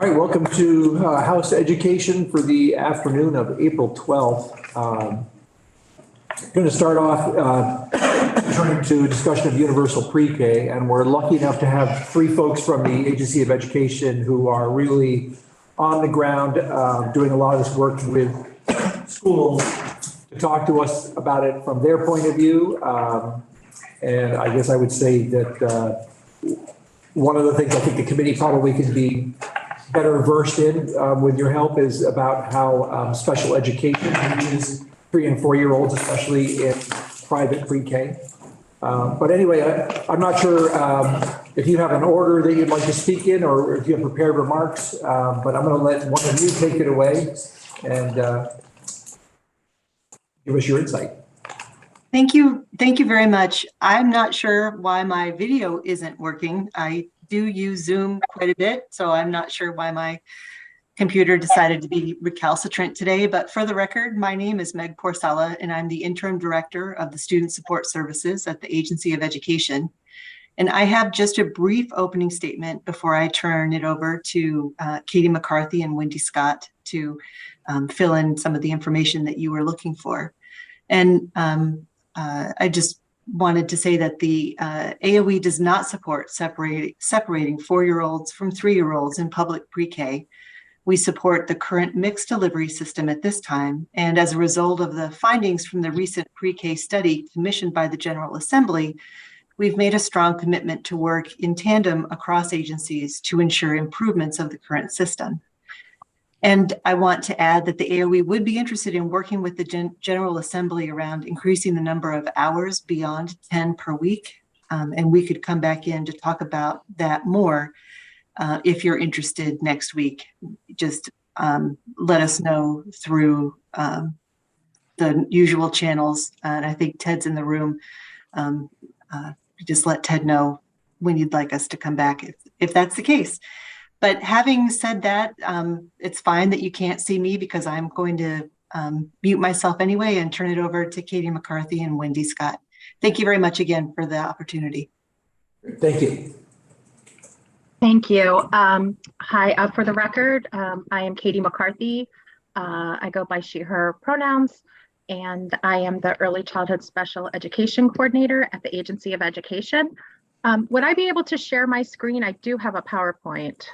All right, welcome to House Education for the afternoon of April 12th. Going to start off turning to a discussion of universal pre-K, and we're lucky enough to have three folks from the Agency of Education who are really on the ground doing a lot of this work with schools to talk to us about it from their point of view. And I guess I would say that one of the things I think the committee probably can be better versed in with your help is about how special education reaches 3- and 4-year-olds, especially in private pre-K. But anyway, I'm not sure if you have an order that you'd like to speak in or if you have prepared remarks, but I'm going to let one of you take it away and give us your insight. Thank you. Thank you very much. I'm not sure why my video isn't working. I do use Zoom quite a bit, so I'm not sure why my computer decided to be recalcitrant today. But for the record, my name is Meg Porcella, and I'm the Interim Director of the Student Support Services at the Agency of Education. And I have just a brief opening statement before I turn it over to Katie McCarthy and Wendy Scott to fill in some of the information that you were looking for. And I just wanted to say that the AOE does not support separating 4-year-olds from 3-year-olds in public pre-K. We support the current mixed delivery system at this time. And as a result of the findings from the recent pre-K study commissioned by the General Assembly, we've made a strong commitment to work in tandem across agencies to ensure improvements of the current system. And I want to add that the AOE would be interested in working with the General Assembly around increasing the number of hours beyond 10 per week. And we could come back in to talk about that more if you're interested next week. Just let us know through the usual channels. And I think Ted's in the room. Just let Ted know when you'd like us to come back if that's the case. But having said that, it's fine that you can't see me because I'm going to mute myself anyway and turn it over to Katie McCarthy and Wendy Scott. Thank you very much again for the opportunity. Thank you. Thank you. Hi, for the record, I am Katie McCarthy. I go by she, her pronouns, and I am the Early Childhood Special Education Coordinator at the Agency of Education. Would I be able to share my screen? I do have a PowerPoint.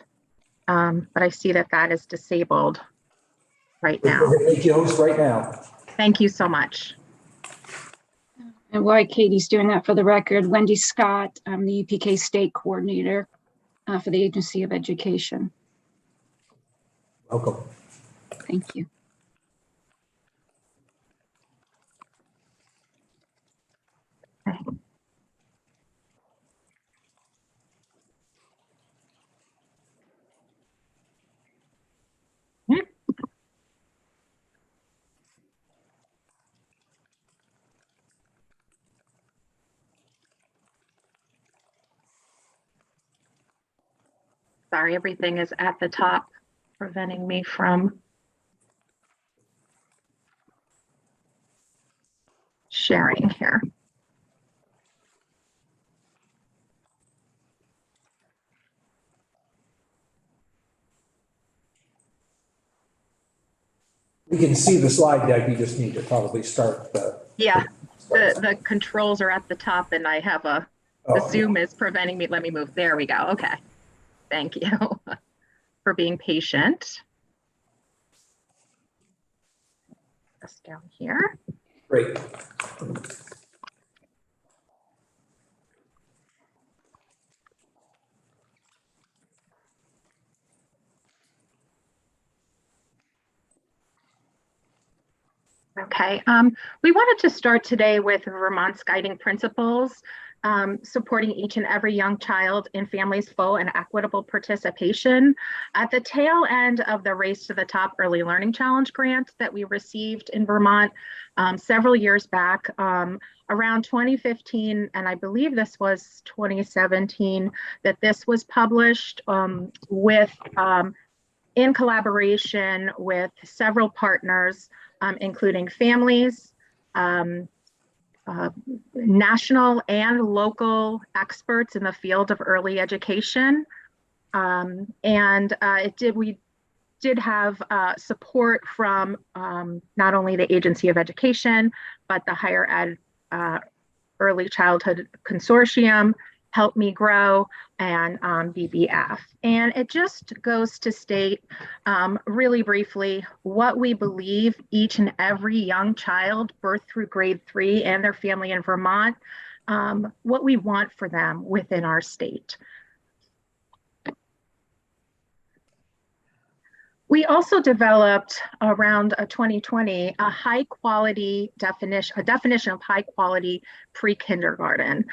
But I see that that is disabled right now. Thank you, host, right now. Thank you so much. And while Katie's doing that, for the record, Wendy Scott, I'm the UPK State Coordinator for the Agency of Education. Welcome. Thank you. Okay. Sorry, everything is at the top, preventing me from sharing here. We can see the slide deck. You just need to probably start the. Yeah, the controls are at the top and I have the Zoom is preventing me. Let me move. There we go. Okay. Thank you for being patient. Just down here. Great. Okay, we wanted to start today with Vermont's guiding principles, supporting each and every young child in families' full and equitable participation. At the tail end of the Race to the Top Early Learning Challenge grant that we received in Vermont several years back, around 2015, and I believe this was 2017, that this was published in collaboration with several partners, including families, national and local experts in the field of early education, We did have support from not only the Agency of Education, but the Higher Ed Early Childhood Consortium, Help Me Grow, and BBF. And it just goes to state really briefly what we believe each and every young child birth through grade 3 and their family in Vermont, what we want for them within our state. We also developed around 2020 a high quality definition, of high quality pre-kindergarten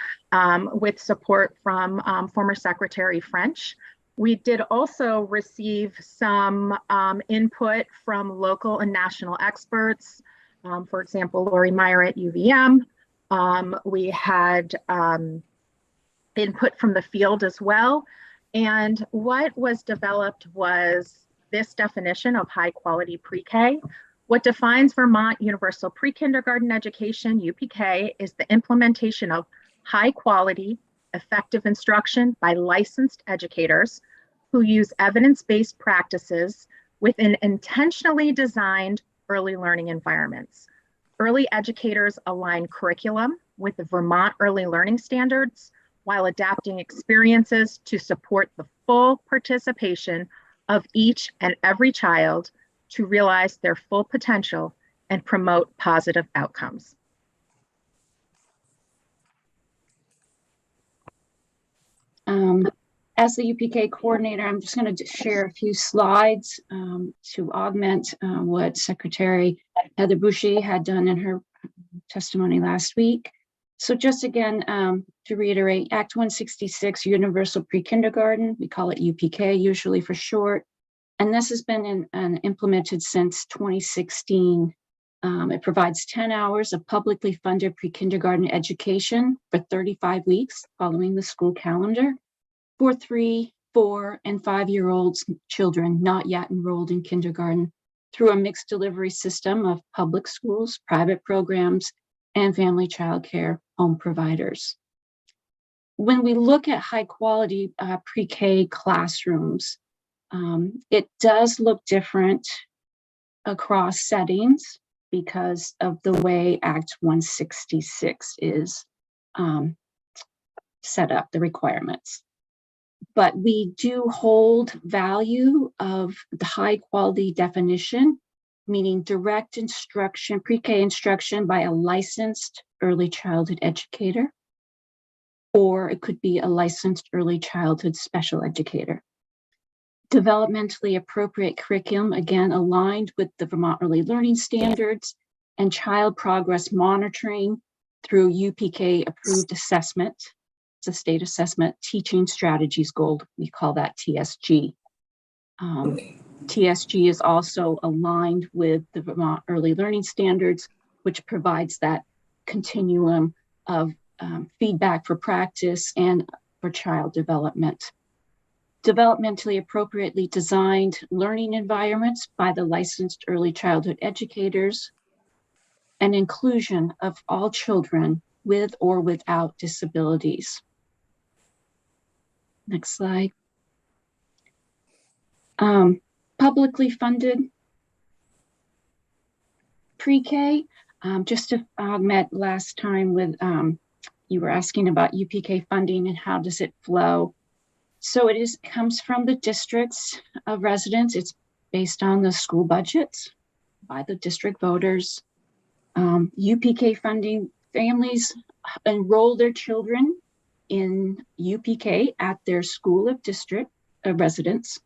with support from former Secretary French. We did also receive some input from local and national experts. For example, Lori Meyer at UVM. We had input from the field as well. And what was developed was this definition of high quality pre-K. What defines Vermont Universal Pre-Kindergarten Education, UPK, is the implementation of high quality, effective instruction by licensed educators who use evidence-based practices within intentionally designed early learning environments. Early educators align curriculum with the Vermont Early Learning Standards while adapting experiences to support the full participation of each and every child to realize their full potential and promote positive outcomes. As the UPK coordinator, I'm just going to share a few slides to augment what Secretary Heather Boushey had done in her testimony last week. So just again, to reiterate, Act 166, Universal Pre-Kindergarten, we call it UPK usually for short, and this has been implemented since 2016. It provides 10 hours of publicly funded pre-kindergarten education for 35 weeks following the school calendar for 3, 4, and 5-year-old children not yet enrolled in kindergarten through a mixed delivery system of public schools, private programs, and family childcare home providers. When we look at high quality pre-K classrooms, it does look different across settings because of the way Act 166 is set up, the requirements. But we do hold value of the high quality definition, meaning direct instruction, pre-K instruction by a licensed early childhood educator, or it could be a licensed early childhood special educator. Developmentally appropriate curriculum, again, aligned with the Vermont Early Learning Standards and child progress monitoring through UPK approved assessment. It's a state assessment, teaching strategies goal, we call that TSG. TSG is also aligned with the Vermont Early Learning Standards, which provides that continuum of feedback for practice and for child development. Developmentally appropriately designed learning environments by the licensed early childhood educators, and inclusion of all children with or without disabilities. Next slide. Publicly funded pre-K, just to augment last time with, you were asking about UPK funding and how does it flow. So it comes from the districts of residence. It's based on the school budgets by the district voters. UPK funding, families enroll their children in UPK at their school of district of residence.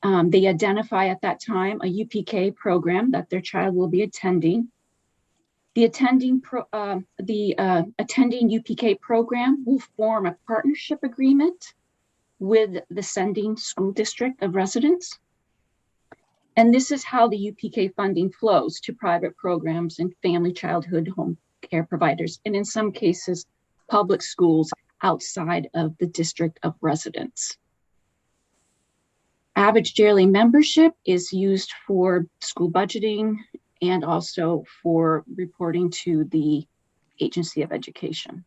They identify at that time a UPK program that their child will be attending. The attending UPK program will form a partnership agreement with the sending school district of residence. And this is how the UPK funding flows to private programs and family childhood home care providers, and in some cases, public schools outside of the district of residence. Average yearly membership is used for school budgeting and also for reporting to the Agency of Education.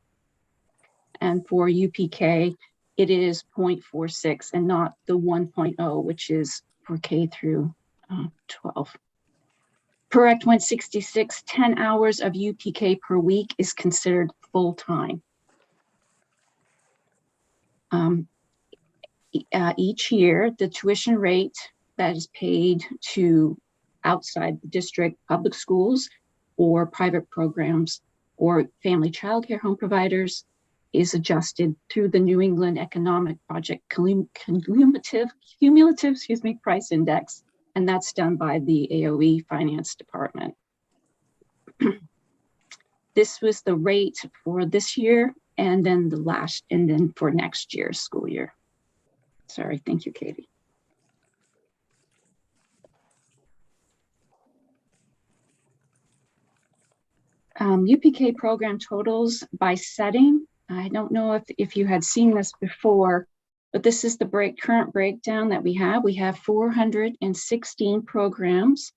And for UPK, it is 0.46 and not the 1.0, which is for K through 12. Per Act 166, 10 hours of UPK per week is considered full-time. Each year, the tuition rate that is paid to outside the district public schools or private programs or family childcare home providers is adjusted through the New England Economic Project cumulative price index, and that's done by the AOE Finance Department. This was the rate for this year, and then for next year's school year. Sorry, thank you, Katie. UPK program totals by setting. I don't know if you had seen this before, but this is the current breakdown that we have. We have 416 programs,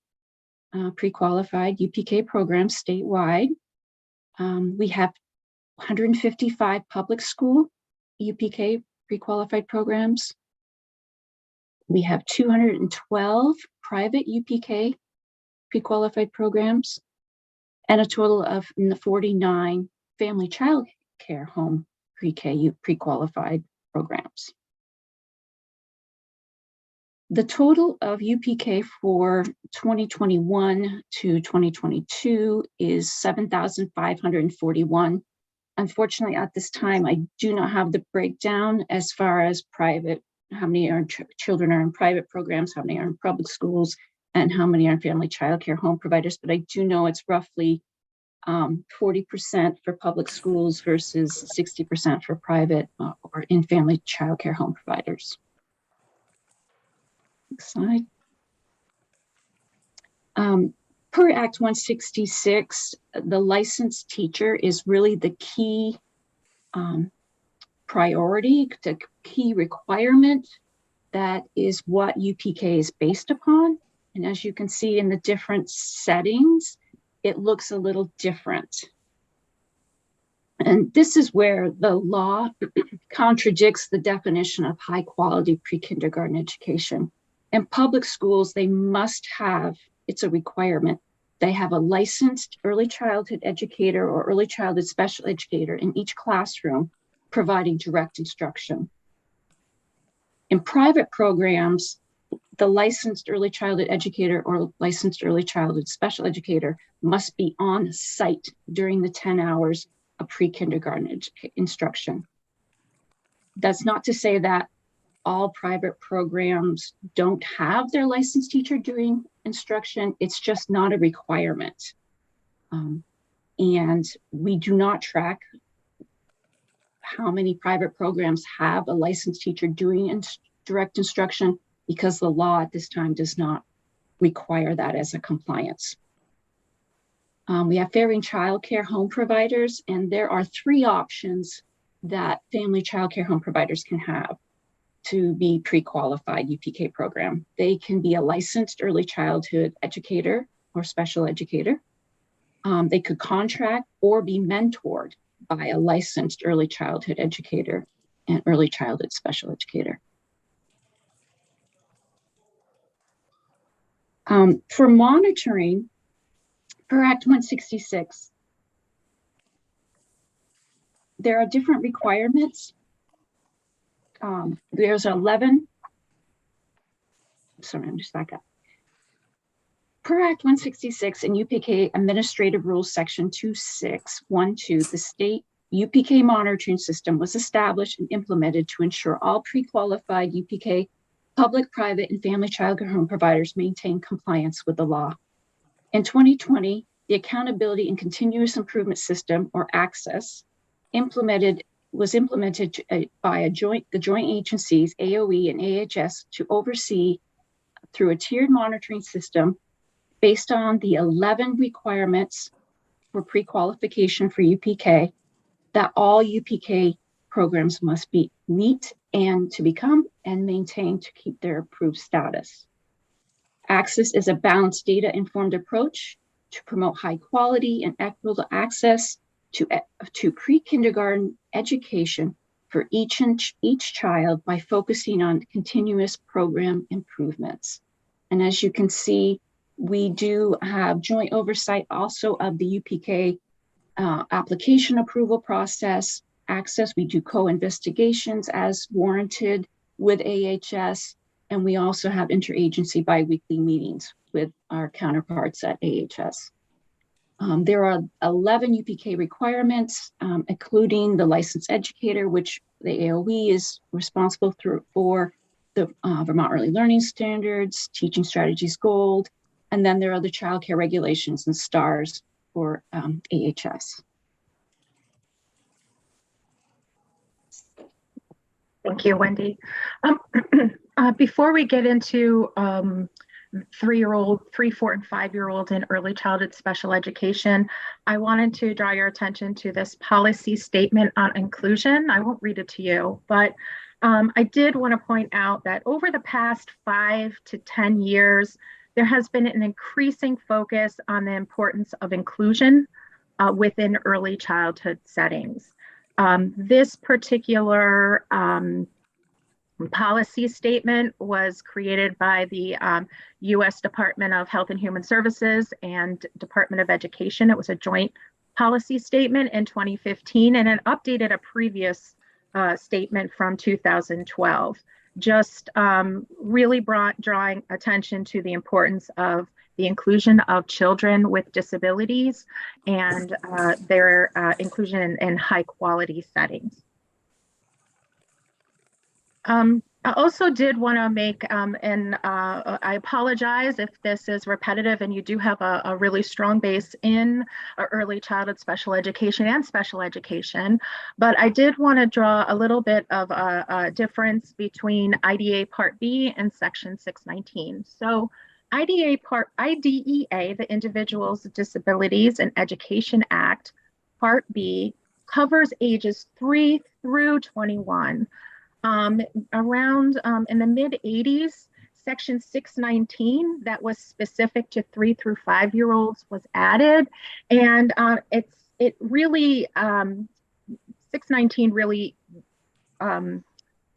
pre-qualified UPK programs statewide. We have 155 public school UPK pre-qualified programs. We have 212 private UPK pre-qualified programs, and a total of 49 family child care home pre-K pre-qualified programs. The total of UPK for 2021 to 2022 is 7,541. Unfortunately, at this time, I do not have the breakdown as far as private, how many children are in private programs, how many are in public schools, and how many are in family child care home providers, but I do know it's roughly 40% for public schools versus 60% for private or in family child care home providers. Next slide. Per Act 166, the licensed teacher is really the key priority, the key requirement. That is what UPK is based upon. And as you can see in the different settings, it looks a little different. And this is where the law contradicts the definition of high quality pre-kindergarten education. In public schools, they must have, it's a requirement, they have a licensed early childhood educator or early childhood special educator in each classroom providing direct instruction. In private programs, the licensed early childhood educator or licensed early childhood special educator must be on site during the 10 hours of pre-kindergarten instruction. That's not to say that all private programs don't have their licensed teacher doing instruction. It's just not a requirement. And we do not track how many private programs have a licensed teacher doing direct instruction because the law at this time does not require that as a compliance. We have family child care home providers, and there are 3 options that family child care home providers can have to be pre-qualified UPK program. They can be a licensed early childhood educator or special educator. They could contract or be mentored by a licensed early childhood educator and early childhood special educator. For monitoring, per Act 166, there are different requirements. There's 11, sorry, I'm just back up. Per Act 166 and UPK Administrative Rules Section 2612, the state UPK monitoring system was established and implemented to ensure all pre-qualified UPK public, private, and family child care home providers maintain compliance with the law. In 2020, the Accountability and Continuous Improvement System, or ACCESS, was implemented by the joint agencies, AOE and AHS, to oversee through a tiered monitoring system based on the 11 requirements for pre-qualification for UPK that all UPK programs must meet and to become and maintain to keep their approved status. ACCESS is a balanced data-informed approach to promote high quality and equitable access to pre-kindergarten education for each child by focusing on continuous program improvements. And as you can see, we do have joint oversight also of the UPK application approval process, access. We do co-investigations as warranted with AHS, and we also have interagency biweekly meetings with our counterparts at AHS. There are 11 UPK requirements, including the licensed educator, which the AOE is responsible for, the Vermont Early Learning Standards, Teaching Strategies Gold, and then there are the childcare regulations and STARS for AHS. Thank you, Wendy. Before we get into 3-year-old, 3, 4, and 5-year-olds in early childhood special education, I wanted to draw your attention to this policy statement on inclusion. I won't read it to you, but I did want to point out that over the past 5 to 10 years, there has been an increasing focus on the importance of inclusion within early childhood settings. This particular policy statement was created by the U.S. Department of Health and Human Services and Department of Education. It was a joint policy statement in 2015, and it updated a previous statement from 2012. Just really drawing attention to the importance of the inclusion of children with disabilities and their inclusion in high quality settings. I also did want to make, and I apologize if this is repetitive and you do have a really strong base in early childhood special education and special education, but I did want to draw a little bit of a difference between IDEA Part B and Section 619. So IDEA, the Individuals with Disabilities in Education Act, Part B, covers ages 3 through 21. Around in the mid 80s, Section 619 that was specific to 3 through 5-year-olds was added, and it really 619 really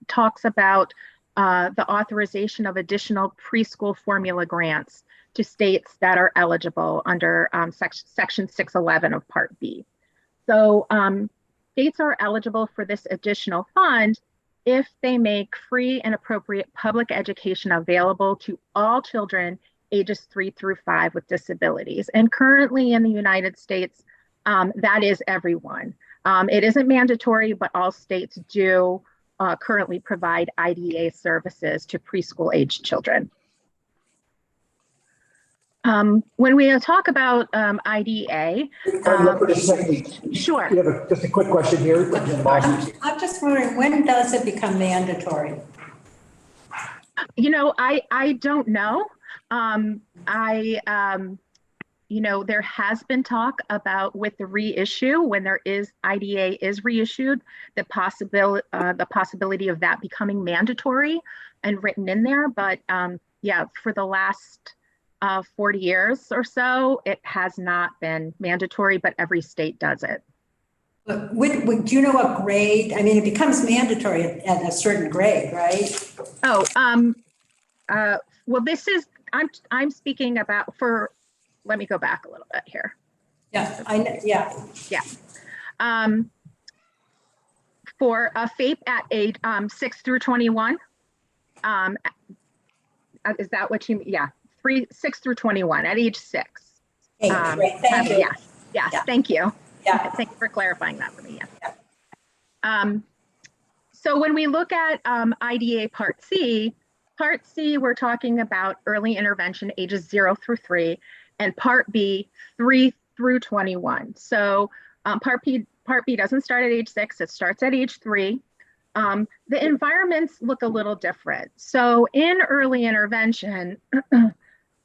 talks about the authorization of additional preschool formula grants to states that are eligible under Section 611 of Part B. So states are eligible for this additional fund if they make free and appropriate public education available to all children ages 3 through 5 with disabilities. And currently in the United States, that is everyone. It isn't mandatory, but all states do currently provide IDEA services to preschool age children. When we talk about IDEA, sure. You have just a quick question here. I'm just wondering, when does it become mandatory? You know, I don't know. You know, there has been talk about with the reissue, when there is IDEA is reissued, the possibility of that becoming mandatory and written in there. But yeah, for the last 40 years or so, it has not been mandatory, but every state does it. But do you know what grade? I mean, it becomes mandatory at a certain grade, right? Oh, well, this is, I'm speaking about for, let me go back a little bit here. Yeah, I know, yeah. Yeah. For a FAPE at age 6 through 21, is that what you, yeah, 6 through 21 at age 6. Okay, great, thank you. Yes, yes, yeah. Thank you. Yeah. Thank you for clarifying that for me. Yeah. So when we look at IDEA Part C, we're talking about early intervention ages 0 through 3, and Part B, 3 through 21. So Part B doesn't start at age 6, it starts at age 3. The environments look a little different. So in early intervention,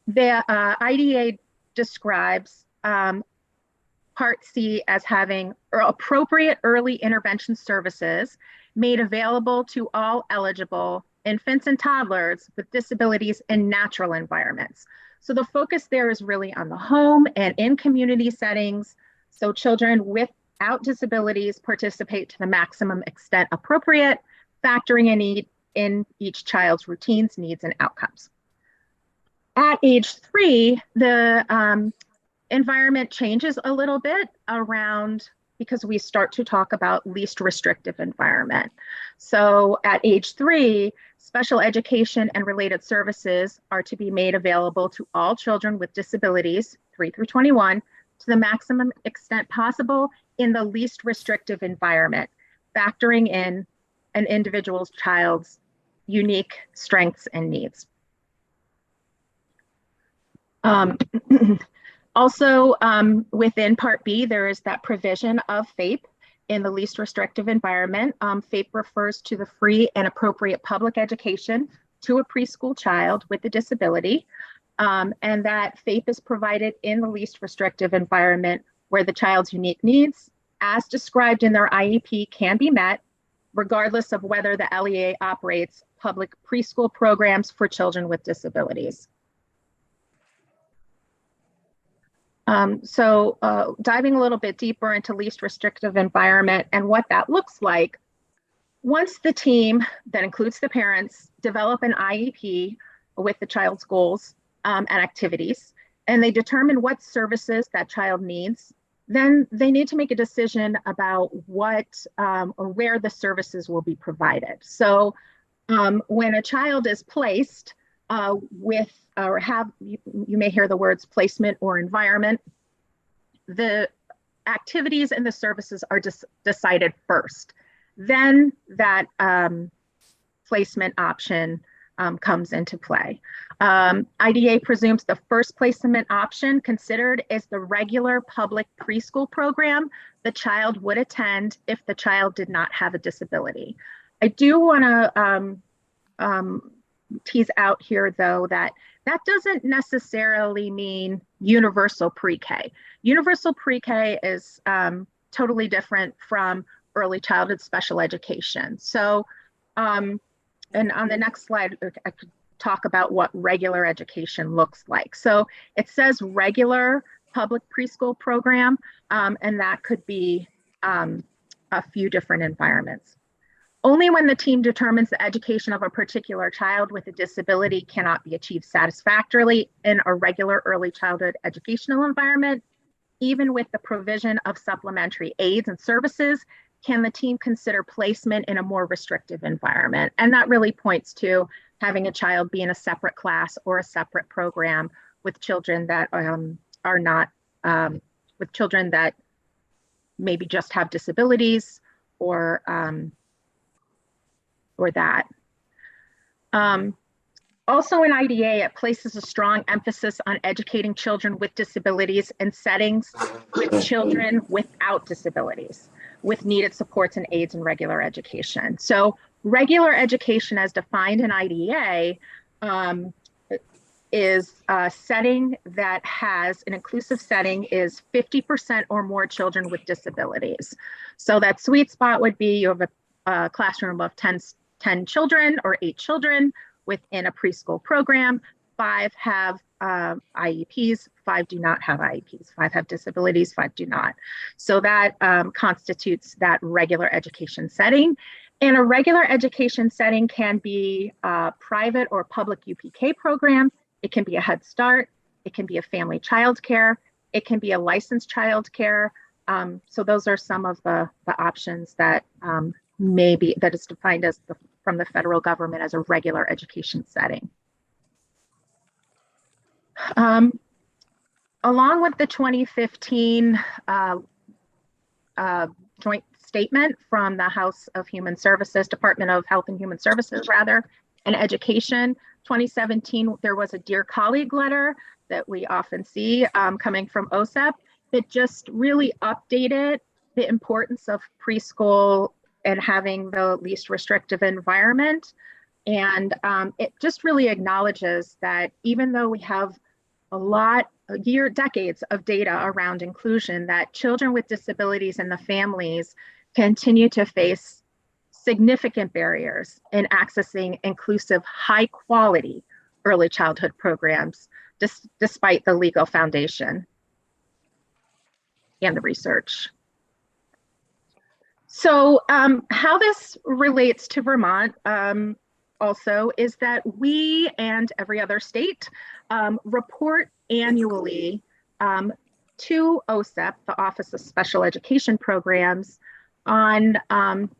the IDEA describes Part C as having appropriate early intervention services made available to all eligible infants and toddlers with disabilities in natural environments. So the focus there is really on the home and in community settings. So children with without disabilities participate to the maximum extent appropriate, factoring in each child's routines, needs, and outcomes. At age 3, the environment changes a little bit around because we start to talk about least restrictive environment. So at age 3, special education and related services are to be made available to all children with disabilities, 3 through 21, to the maximum extent possible in the least restrictive environment, factoring in an individual child's unique strengths and needs. Also, within Part B, there is that provision of FAPE in the least restrictive environment. FAPE refers to the free and appropriate public education to a preschool child with a disability, and that FAPE is provided in the least restrictive environment where the child's unique needs, as described in their IEP, can be met, regardless of whether the LEA operates public preschool programs for children with disabilities. Diving a little bit deeper into least restrictive environment and what that looks like, once the team, that includes the parents, develop an IEP with the child's goals and activities, and they determine what services that child needs, then they need to make a decision about what or where the services will be provided. So when a child is placed with, or have, you may hear the words placement or environment, the activities and the services are decided first. Then that placement option comes into play. IDA presumes the first placement option considered is the regular public preschool program the child would attend if the child did not have a disability. I do want to tease out here, though, that doesn't necessarily mean universal pre-K. Universal pre-K is totally different from early childhood special education. So, and on the next slide, I could talk about what regular education looks like. So it says regular public preschool program, and that could be a few different environments. Only when the team determines the education of a particular child with a disability cannot be achieved satisfactorily in a regular early childhood educational environment, even with the provision of supplementary aids and services, can the team consider placement in a more restrictive environment. And that really points to having a child be in a separate class or a separate program with children that are not, with children that maybe just have disabilities or that. Also in IDA, it places a strong emphasis on educating children with disabilities in settings with children without disabilities, with needed supports and aids in regular education. So regular education as defined in IDA is a setting that has an inclusive setting is 50% or more children with disabilities. So that sweet spot would be you have a classroom of 10 children or 8 children within a preschool program. 5 have IEPs, 5 do not have IEPs, 5 have disabilities, 5 do not. So that constitutes that regular education setting. And a regular education setting can be a private or public UPK program. It can be a Head Start. It can be a family child care. It can be a licensed child care. So those are some of the options that that is defined as from the federal government as a regular education setting. Along with the 2015 joint statement from the House of Human Services, Department of Health and Human Services, rather, and Education, 2017, there was a Dear Colleague letter that we often see coming from OSEP that just really updated the importance of preschool and having the least restrictive environment. And it just really acknowledges that even though we have decades of data around inclusion, that children with disabilities and the families continue to face significant barriers in accessing inclusive, high quality early childhood programs, despite the legal foundation and the research. So how this relates to Vermont also is that we and every other state report annually to OSEP, the Office of Special Education Programs, on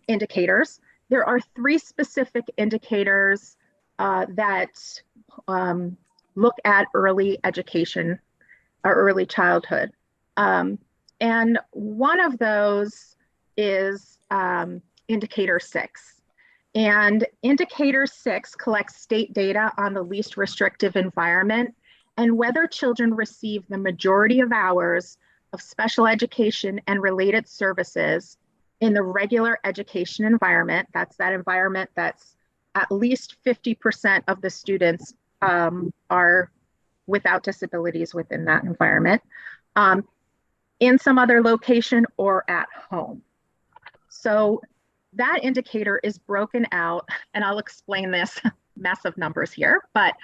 indicators. There are 3 specific indicators that look at early education or early childhood. And one of those is indicator 6. And indicator 6 collects state data on the least restrictive environment and whether children receive the majority of hours of special education and related services in the regular education environment. That's that environment that's at least 50% of the students are without disabilities within that environment, in some other location or at home. So that indicator is broken out, and I'll explain this mess of numbers here, but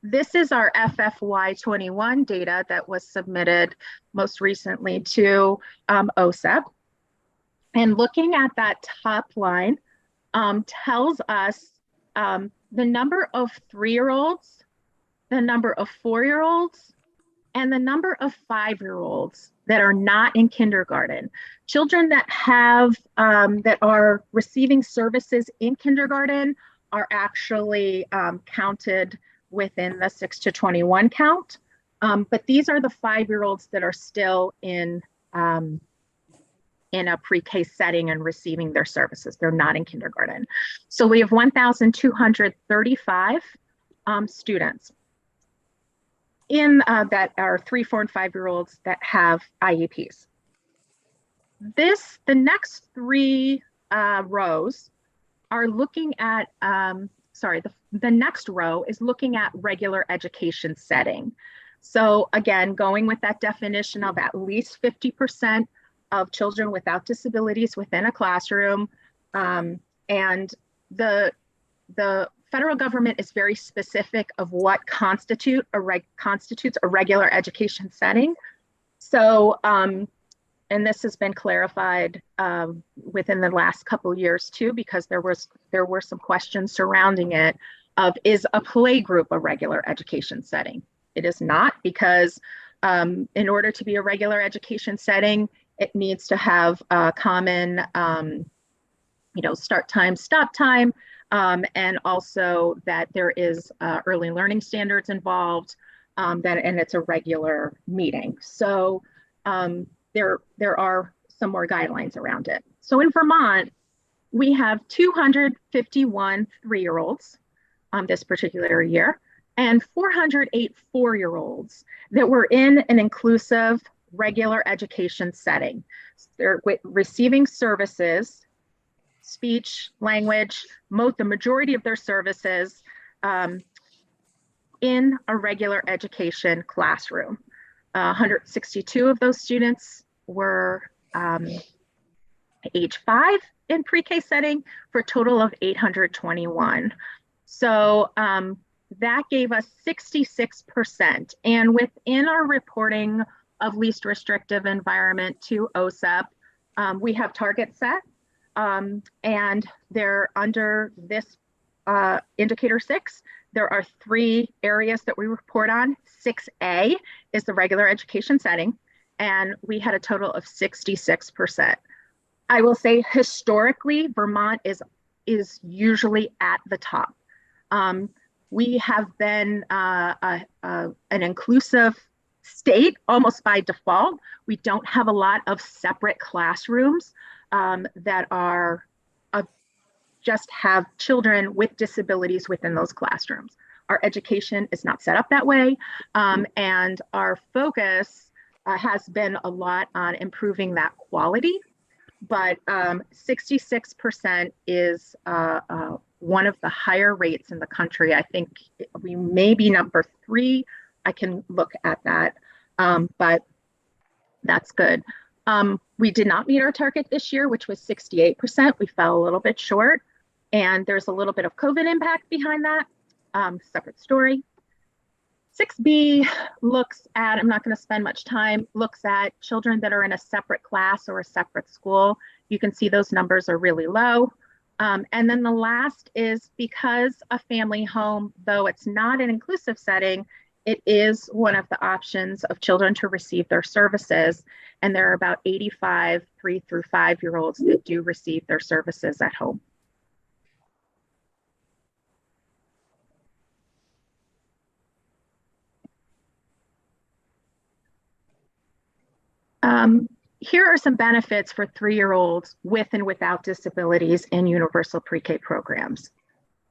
this is our FFY21 data that was submitted most recently to OSEP. And looking at that top line tells us the number of 3-year-olds, the number of 4-year-olds, and the number of 5-year-olds that are not in kindergarten. Children that have that are receiving services in kindergarten are actually counted within the 6 to 21 count. But these are the 5-year-olds that are still in a pre-K setting and receiving their services. They're not in kindergarten. So we have 1,235 students in that are 3, 4, and 5-year-olds that have IEPs. The next 3 rows are looking at, the next row is looking at regular education setting. So again, going with that definition of at least 50% of children without disabilities within a classroom. And the federal government is very specific of what constitutes a regular education setting. So, and this has been clarified within the last couple of years too, because there were some questions surrounding it of, is a play group a regular education setting? It is not, because in order to be a regular education setting, it needs to have a common, start time, stop time, and also that there is early learning standards involved, and it's a regular meeting. So there are some more guidelines around it. So in Vermont, we have 251 3-year-olds this particular year, and 408 4-year-olds that were in an inclusive regular education setting. They're receiving services, speech, language, the majority of their services in a regular education classroom. 162 of those students were age 5 in pre-K setting for a total of 821. So that gave us 66%. And within our reporting of least restrictive environment to OSEP, we have targets set, and they're under this indicator 6. There are 3 areas that we report on. 6A is the regular education setting, and we had a total of 66%. I will say historically, Vermont is usually at the top. We have been an inclusive state almost by default. We don't have a lot of separate classrooms that are just have children with disabilities within those classrooms. Our education is not set up that way, and our focus has been a lot on improving that quality. But 66% is one of the higher rates in the country. I think we may be number 3. I can look at that, but that's good. We did not meet our target this year, which was 68%. We fell a little bit short, and there's a little bit of COVID impact behind that. Separate story. 6B looks at, I'm not going to spend much time, looks at children that are in a separate class or a separate school. You can see those numbers are really low. And then the last is because a family home, though it's not an inclusive setting, it is one of the options of children to receive their services. And there are about 85 3 through 5-year-olds that do receive their services at home. Here are some benefits for 3-year-olds with and without disabilities in universal pre-K programs.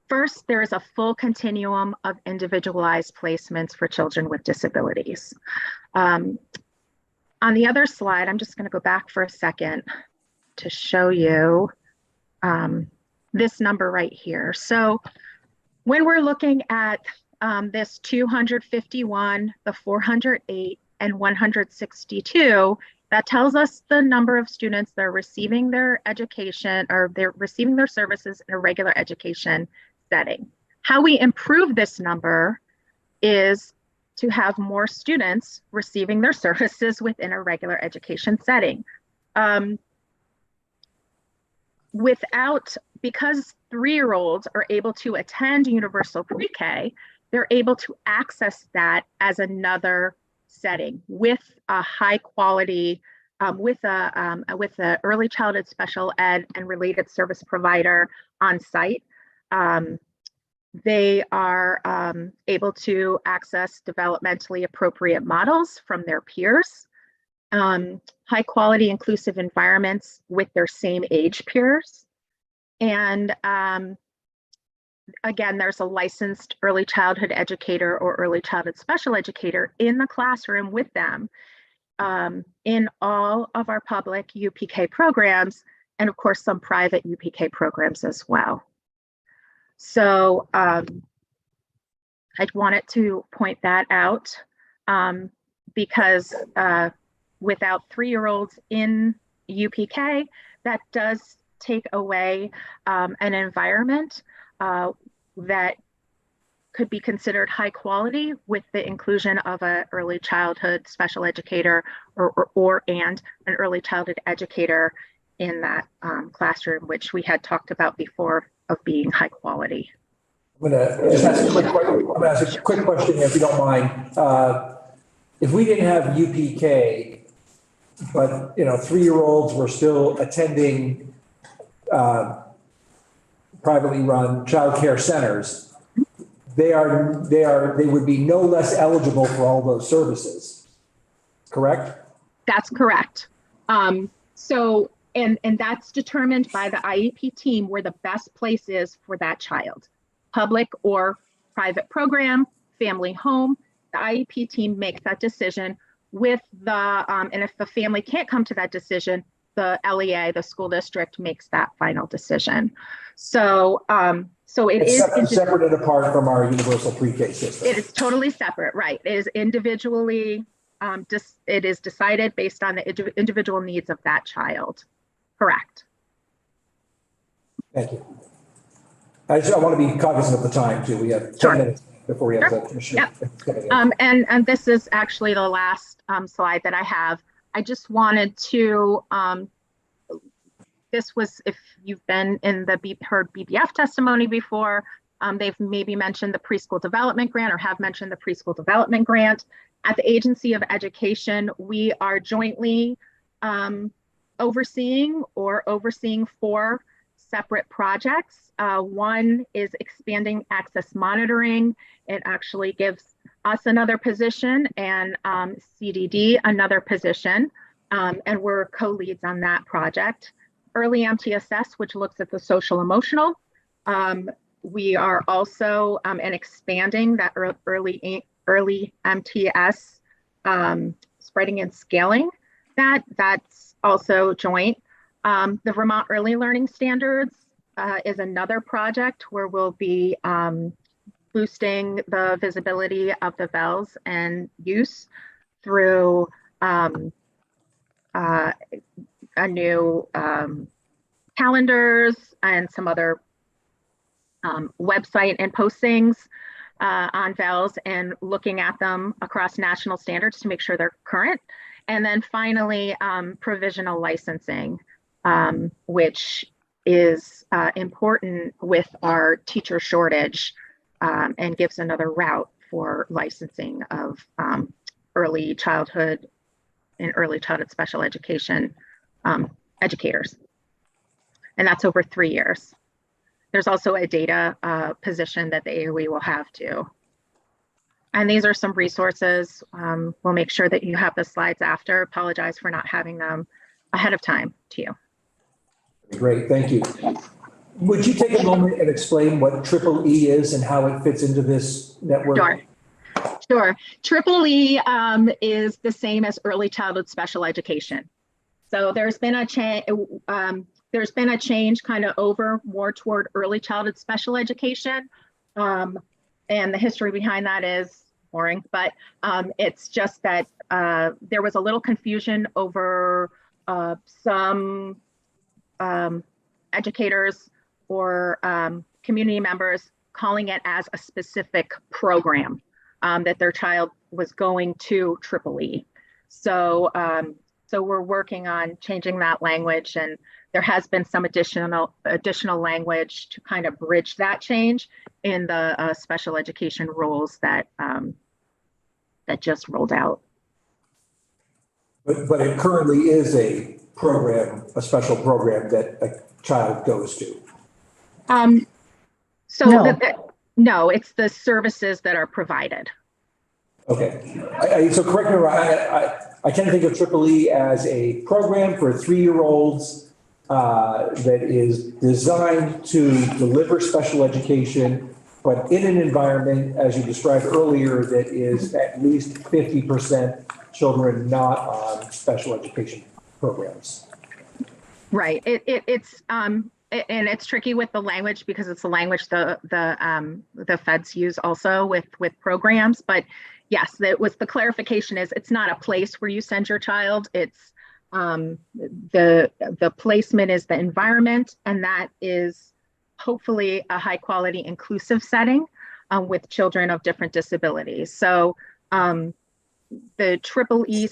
First, there is a full continuum of individualized placements for children with disabilities. On the other slide, I'm just going to go back for a second to show you this number right here. So when we're looking at this 251, the 408, and 162, that tells us the number of students that are receiving their education or they're receiving their services in a regular education setting. How we improve this number is to have more students receiving their services within a regular education setting. Because 3-year-olds are able to attend universal pre-K, they're able to access that as another setting with a high quality, with a early childhood special ed and related service provider on site. They are able to access developmentally appropriate models from their peers, high quality inclusive environments with their same age peers. And again, there's a licensed early childhood educator or early childhood special educator in the classroom with them in all of our public UPK programs, and of course, some private UPK programs as well. So I wanted to point that out because without 3-year-olds in UPK, that does take away an environment that could be considered high quality with the inclusion of an early childhood special educator and an early childhood educator in that classroom, which we had talked about before of being high quality. I'm gonna just ask a quick question, if you don't mind. If we didn't have UPK, but 3-year-olds were still attending privately run child care centers, they would be no less eligible for all those services, correct? That's correct. And that's determined by the IEP team where the best place is for that child, public or private program, family home. The IEP team makes that decision with and if the family can't come to that decision, the LEA, the school district, makes that final decision. So it's separate and apart from our universal pre-K system. It is totally separate, right? It is individually, it is decided based on the individual needs of that child. Correct. Thank you. I want to be cognizant of the time too. We have 10 minutes before we have the commissioner. Yep. And this is actually the last slide that I have. I just wanted to, this was, if you've been in heard BBF testimony before, they've maybe mentioned the preschool development grant or have mentioned the preschool development grant. At the Agency of Education, we are jointly overseeing 4 separate projects. One is expanding access monitoring. It actually gives us another position and CDD another position, and we're co-leads on that project. Early MTSS, which looks at the social emotional. We are also expanding that early MTS, spreading and scaling that's also joint. The Vermont Early Learning Standards is another project where we'll be boosting the visibility of the VELS and use through a new calendars and some other website and postings. on VELS and looking at them across national standards to make sure they're current. And then finally, provisional licensing, which is important with our teacher shortage, and gives another route for licensing of early childhood and early childhood special education educators. And that's over 3 years. There's also a data position that the AOE will have too. And these are some resources. We'll make sure that you have the slides after. Apologize for not having them ahead of time to you. Great, thank you. Would you take a moment and explain what Triple E is and how it fits into this network? Sure. Triple E is the same as early childhood special education. So there's been a change. There's been a change kind of over more toward early childhood special education. And the history behind that is boring, but it's just that there was a little confusion over some educators or community members calling it as a specific program that their child was going to Triple E. So we're working on changing that language, and there has been some additional language to kind of bridge that change in the special education rules that that just rolled out. But it currently is a program, a special program that a child goes to. No, it's the services that are provided. Okay, so correct me, I tend to think of Triple E as a program for 3-year-olds that is designed to deliver special education, but in an environment, as you described earlier, that is at least 50% children not on special education programs. Right. It's and it's tricky with the language because it's the language the feds use also with programs. But yes, that was the clarification is it's not a place where you send your child. It's the placement is the environment, and that is hopefully a high quality inclusive setting with children of different disabilities. So the Triple E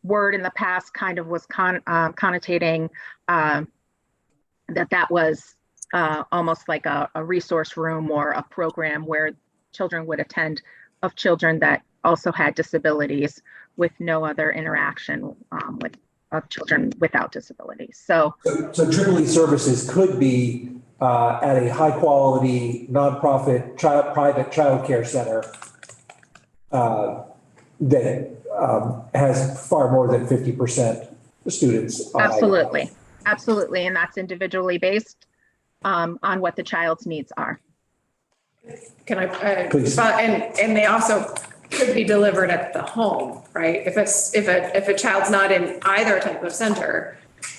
word in the past kind of was connotating that was almost like a resource room or a program where children would attend of children that also had disabilities with no other interaction of children without disabilities. So Triple E services could be at a high quality nonprofit private child care center that has far more than 50% students. Absolutely. Absolutely. And that's individually based on what the child's needs are. Can I, Please. and they also could be delivered at the home, right? If a child's not in either type of center,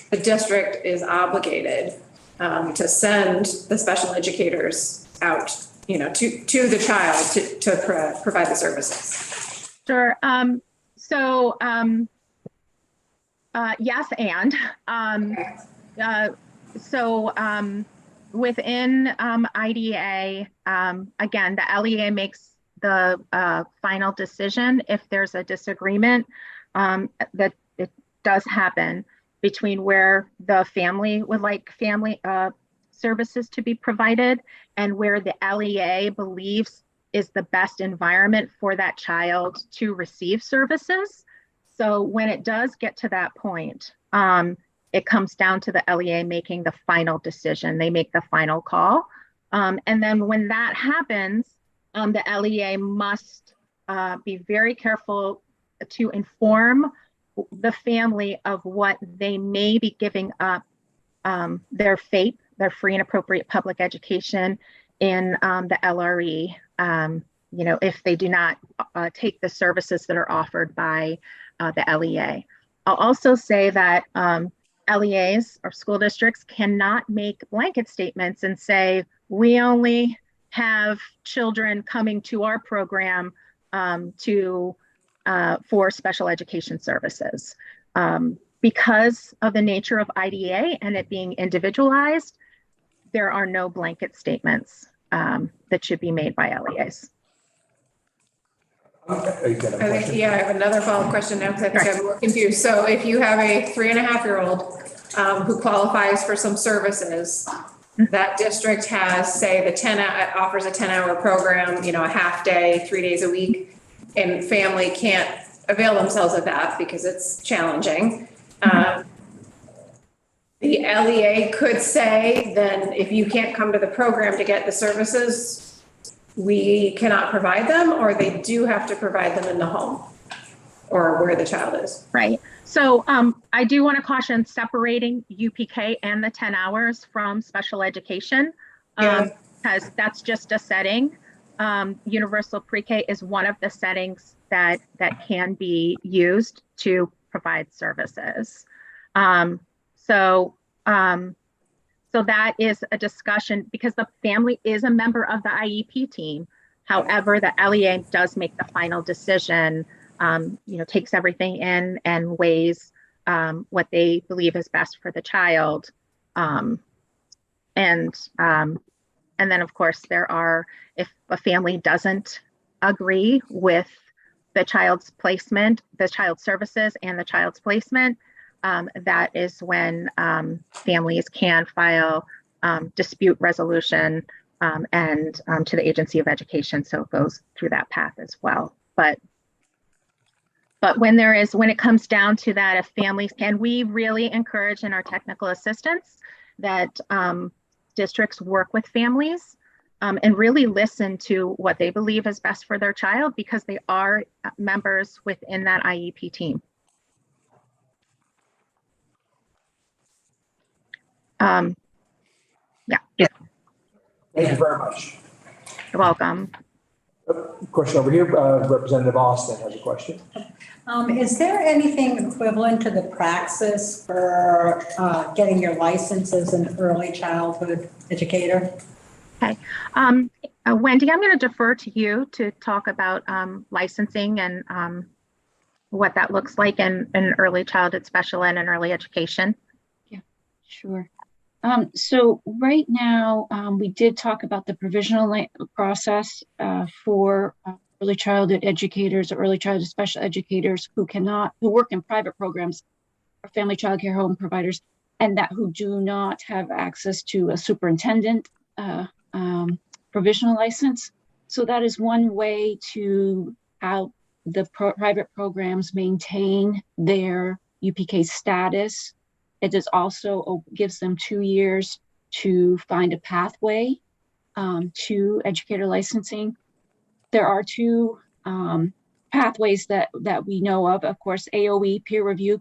the district is obligated to send the special educators out, to the child to provide the services. Sure. Yes, and within IDEA, again, the LEA makes the final decision if there's a disagreement that it does happen between where the family would like family services to be provided and where the LEA believes is the best environment for that child to receive services. So when it does get to that point, it comes down to the LEA making the final decision. They make the final call. And then when that happens, the LEA must be very careful to inform the family of what they may be giving up their FAPE, their free and appropriate public education in the LRE, if they do not take the services that are offered by the LEA. I'll also say that LEAs or school districts cannot make blanket statements and say, we only have children coming to our program for special education services. Because of the nature of IDEA and it being individualized, there are no blanket statements that should be made by LEAs. Okay, you got a I think, question? yeah, I have another follow-up question now because I think I'm more confused. So if you have a 3.5-year-old who qualifies for some services, that district has, say, offers a 10-hour program, a half day, 3 days a week, and family can't avail themselves of that because it's challenging. The LEA could say, then if you can't come to the program to get the services, we cannot provide them, or they do have to provide them in the home or where the child is. Right. So I do want to caution separating UPK and the 10 hours from special education, because that's just a setting. Universal pre-K is one of the settings that can be used to provide services. So that is a discussion because the family is a member of the IEP team. However, the LEA does make the final decision, takes everything in and weighs what they believe is best for the child. And then of course if a family doesn't agree with the child's placement, the child's services and the child's placement, that is when families can file dispute resolution and to the Agency of Education. So it goes through that path as well. But when it comes down to that, if families can, we really encourage in our technical assistance that districts work with families and really listen to what they believe is best for their child because they are members within that IEP team. Yeah. Thank you very much. You're welcome. Question over here, Representative Austin has a question. Is there anything equivalent to the praxis for getting your license as an early childhood educator? Okay. Wendy, I'm going to defer to you to talk about licensing and what that looks like in early childhood special ed and early education. Yeah, sure. So right now, we did talk about the provisional process for early childhood educators or early childhood special educators who work in private programs or family child care home providers, and that who do not have access to a superintendent provisional license. So that is one way to how the private programs maintain their UPK status. It is also gives them 2 years to find a pathway to educator licensing. There are two pathways that we know of. Of course, AOE peer review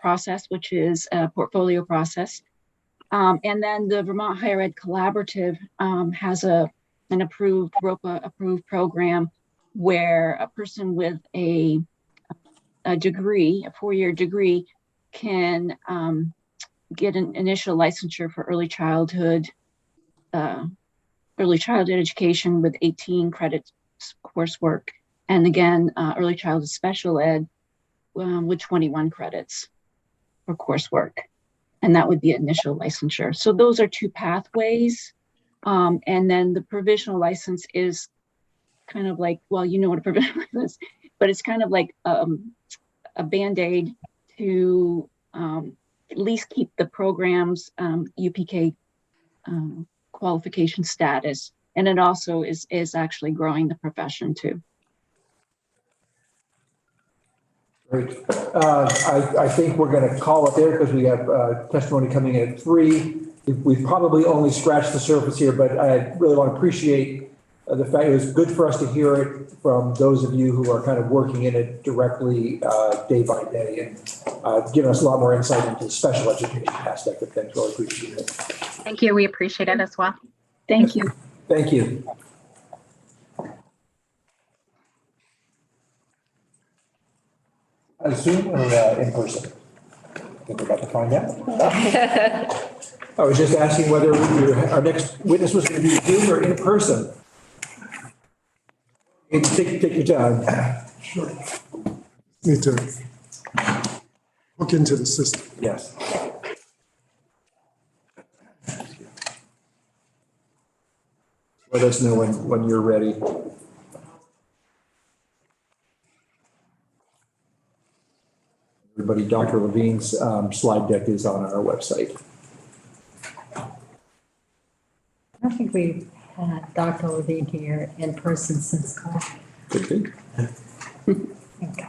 process, which is a portfolio process, and then the Vermont Higher Ed Collaborative has an approved ROPA approved program where a person with a degree, a 4-year degree, can get an initial licensure for early childhood education with 18 credits coursework, and again early childhood special ed with 21 credits for coursework, and that would be initial licensure. So those are two pathways, and then the provisional license is kind of like, well, you know what a provisional license is, but it's kind of like a band-aid to at least keep the program's UPK qualification status. And it also is actually growing the profession too. Great. I think we're going to call it there because we have testimony coming in at 3. We've probably only scratched the surface here, but I really want to appreciate the fact it was good for us to hear it from those of you who are kind of working in it directly day by day and giving us a lot more insight into the special education aspect of things. Really appreciate it. Thank you. We appreciate it as well. Thank you. Thank you. Zoom or in person? I think we're about to find out. I was just asking whether our next witness was going to be Zoom or in person. Take your time. Sure. Need to look into the system. Yes. Let us know when you're ready. everybody, Dr. Levine's slide deck is on our website. I don't think we've had Dr. Levine here in person since COVID. Good thing. Okay.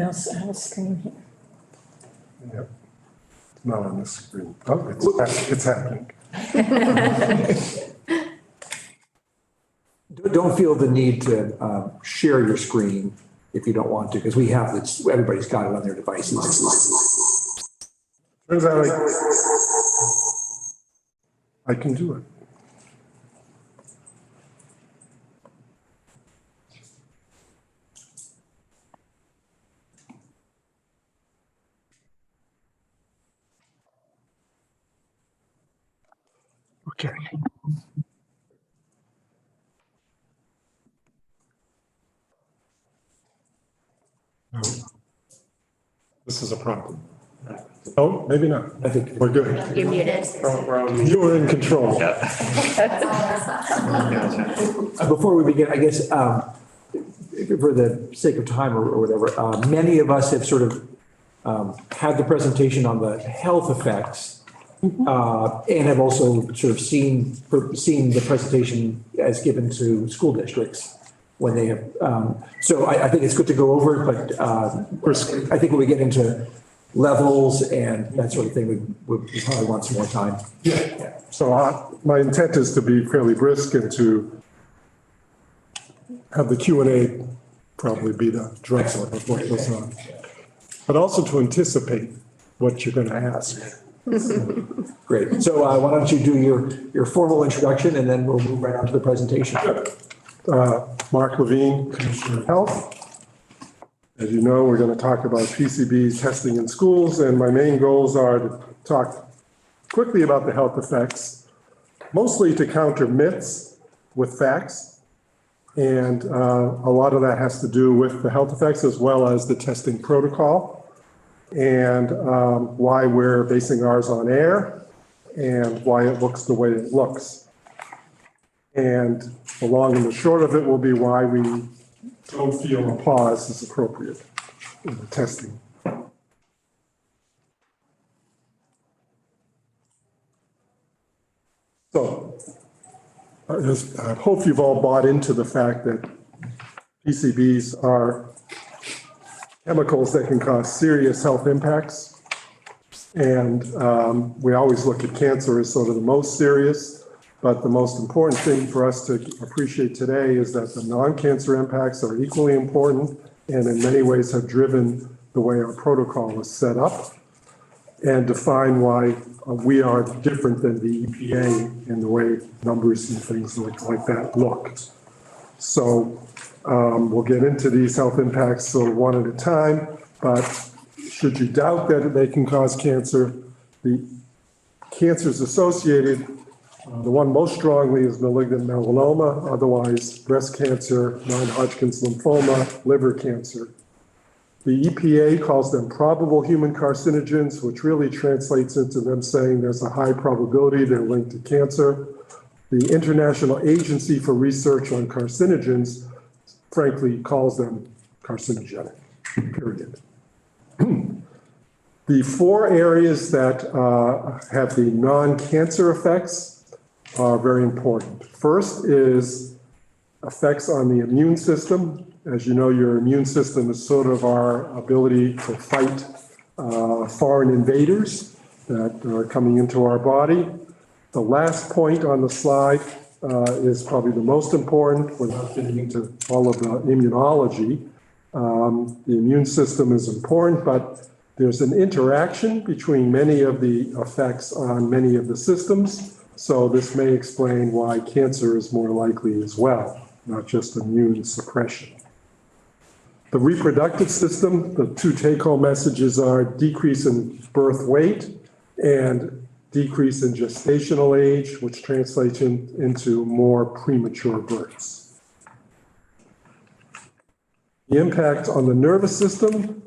I'll screen here. Yep. It's not on the screen. Oh, it's happening. Don't feel the need to share your screen if you don't want to, because we have this, everybody's got it on their devices. Turns out I can do it. Okay. No. This is a problem. Oh, maybe not. I think We're good. You're muted. You're in control. before we begin, I guess, for the sake of time or whatever, many of us have sort of had the presentation on the health effects and have also sort of seen the presentation as given to school districts when they have. So I think it's good to go over it, but I think when we get into levels and that sort of thing, we probably want some more time. Yeah. So my intent is to be fairly brisk and to have the Q&A probably be the dress of what goes on, but also to anticipate what you're going to ask. Great. So why don't you do your formal introduction and then we'll move right on to the presentation. Mark Levine, Commissioner of Health. As you know, we're going to talk about PCBs testing in schools, and my main goals are to talk quickly about the health effects, mostly to counter myths with facts. And a lot of that has to do with the health effects as well as the testing protocol and why we're basing ours on air and why it looks the way it looks. And the long and the short of it will be why we don't feel a pause is appropriate in the testing. So I hope you've all bought into the fact that PCBs are chemicals that can cause serious health impacts. And we always look at cancer as sort of the most serious, But the most important thing for us to appreciate today is that the non-cancer impacts are equally important and in many ways have driven the way our protocol is set up and define why we are different than the EPA in the way numbers and things like that look. So we'll get into these health impacts so one at a time, but should you doubt that they can cause cancer, the cancers associated, the one most strongly is malignant melanoma, otherwise breast cancer, non-Hodgkin's lymphoma, liver cancer. The EPA calls them probable human carcinogens, which really translates into them saying there's a high probability they're linked to cancer. The International Agency for Research on Carcinogens, frankly, calls them carcinogenic, period. The four areas that have the non-cancer effects are very important. First is effects on the immune system. As you know, your immune system is sort of our ability to fight foreign invaders that are coming into our body. The last point on the slide is probably the most important without getting into all of the immunology. The immune system is important, but there's an interaction between many of the effects on many of the systems. So this may explain why cancer is more likely as well, not just immune suppression. The reproductive system, the two take-home messages are decrease in birth weight and decrease in gestational age, which translates into more premature births. The impact on the nervous system,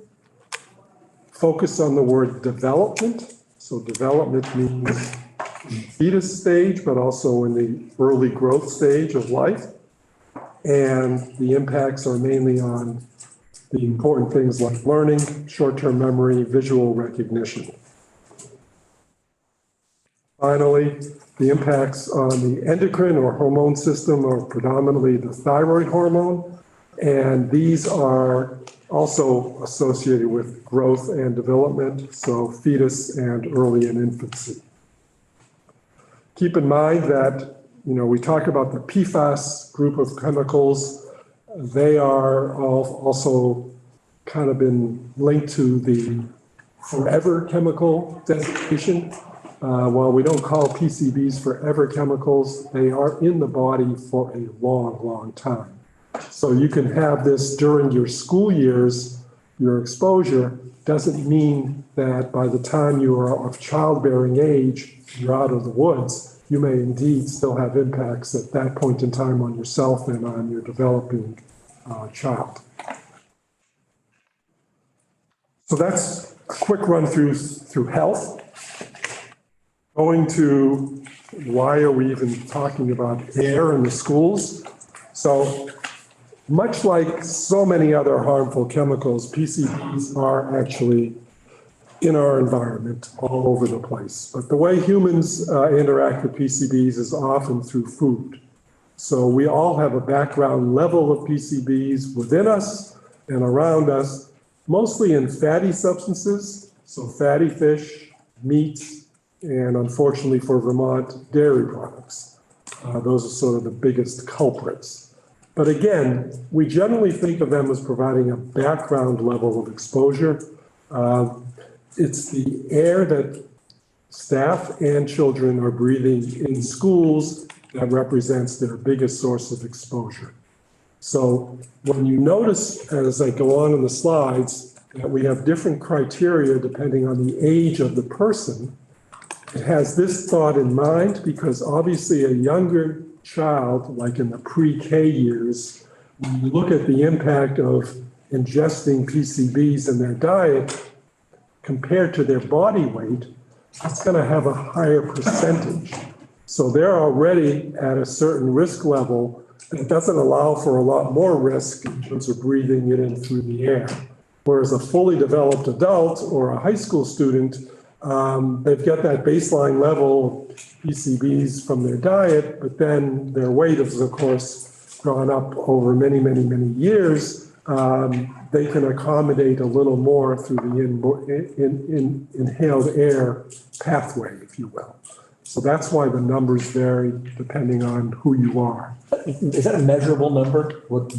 focus on the word development. So development means fetus stage, but also in the early growth stage of life. And the impacts are mainly on the important things like learning, short-term memory, visual recognition. Finally, the impacts on the endocrine or hormone system are predominantly the thyroid hormone, and these are also associated with growth and development, so fetus and early in infancy. Keep in mind that, we talk about the PFAS group of chemicals. They are also kind of been linked to the forever chemical designation. While we don't call PCBs forever chemicals, they are in the body for a long, long time. So you can have this during your school years, your exposure doesn't mean that by the time you are of childbearing age, you're out of the woods. You may indeed still have impacts at that point in time on yourself and on your developing child. So that's a quick run through health. Going to why are we even talking about air in the schools? So much like so many other harmful chemicals, PCBs are actually in our environment all over the place. But the way humans interact with PCBs is often through food. So we all have a background level of PCBs within us and around us, mostly in fatty substances, so fatty fish, meat, and unfortunately for Vermont, dairy products. Those are sort of the biggest culprits. But again, we generally think of them as providing a background level of exposure. It's the air that staff and children are breathing in schools that represents their biggest source of exposure. So when you notice, as I go on in the slides, that we have different criteria depending on the age of the person, it has this thought in mind because obviously a younger child, like in the pre-K years, when you look at the impact of ingesting PCBs in their diet compared to their body weight, it's going to have a higher percentage. So they're already at a certain risk level that doesn't allow for a lot more risk in terms of breathing it in through the air. Whereas a fully developed adult or a high school student, they've got that baseline level of PCBs from their diet, but then their weight has, of course, gone up over many, many, many years. They can accommodate a little more through the inhaled air pathway, if you will. So that's why the numbers vary depending on who you are. Is that a measurable number? What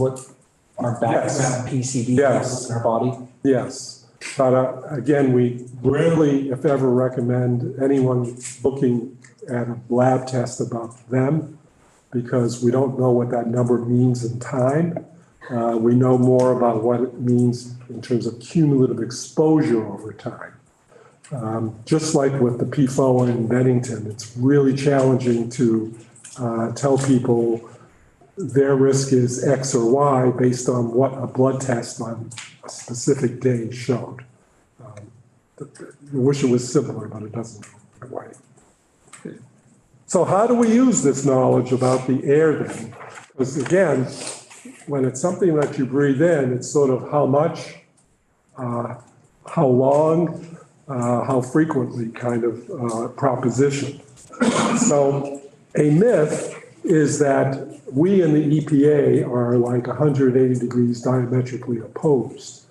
our Yes. background PCB Yes. is in our body? Yes, but again, we rarely, if ever, recommend anyone looking at a lab test about them because we don't know what that number means in time. We know more about what it means in terms of cumulative exposure over time. Just like with the PFOA in Bennington, it's really challenging to tell people their risk is X or Y based on what a blood test on a specific day showed. I wish it was simpler, but it doesn't that way. So how do we use this knowledge about the air then? Because again, when it's something that you breathe in, it's sort of how much, how long, how frequently kind of proposition. So a myth is that we in the EPA are like 180 degrees diametrically opposed.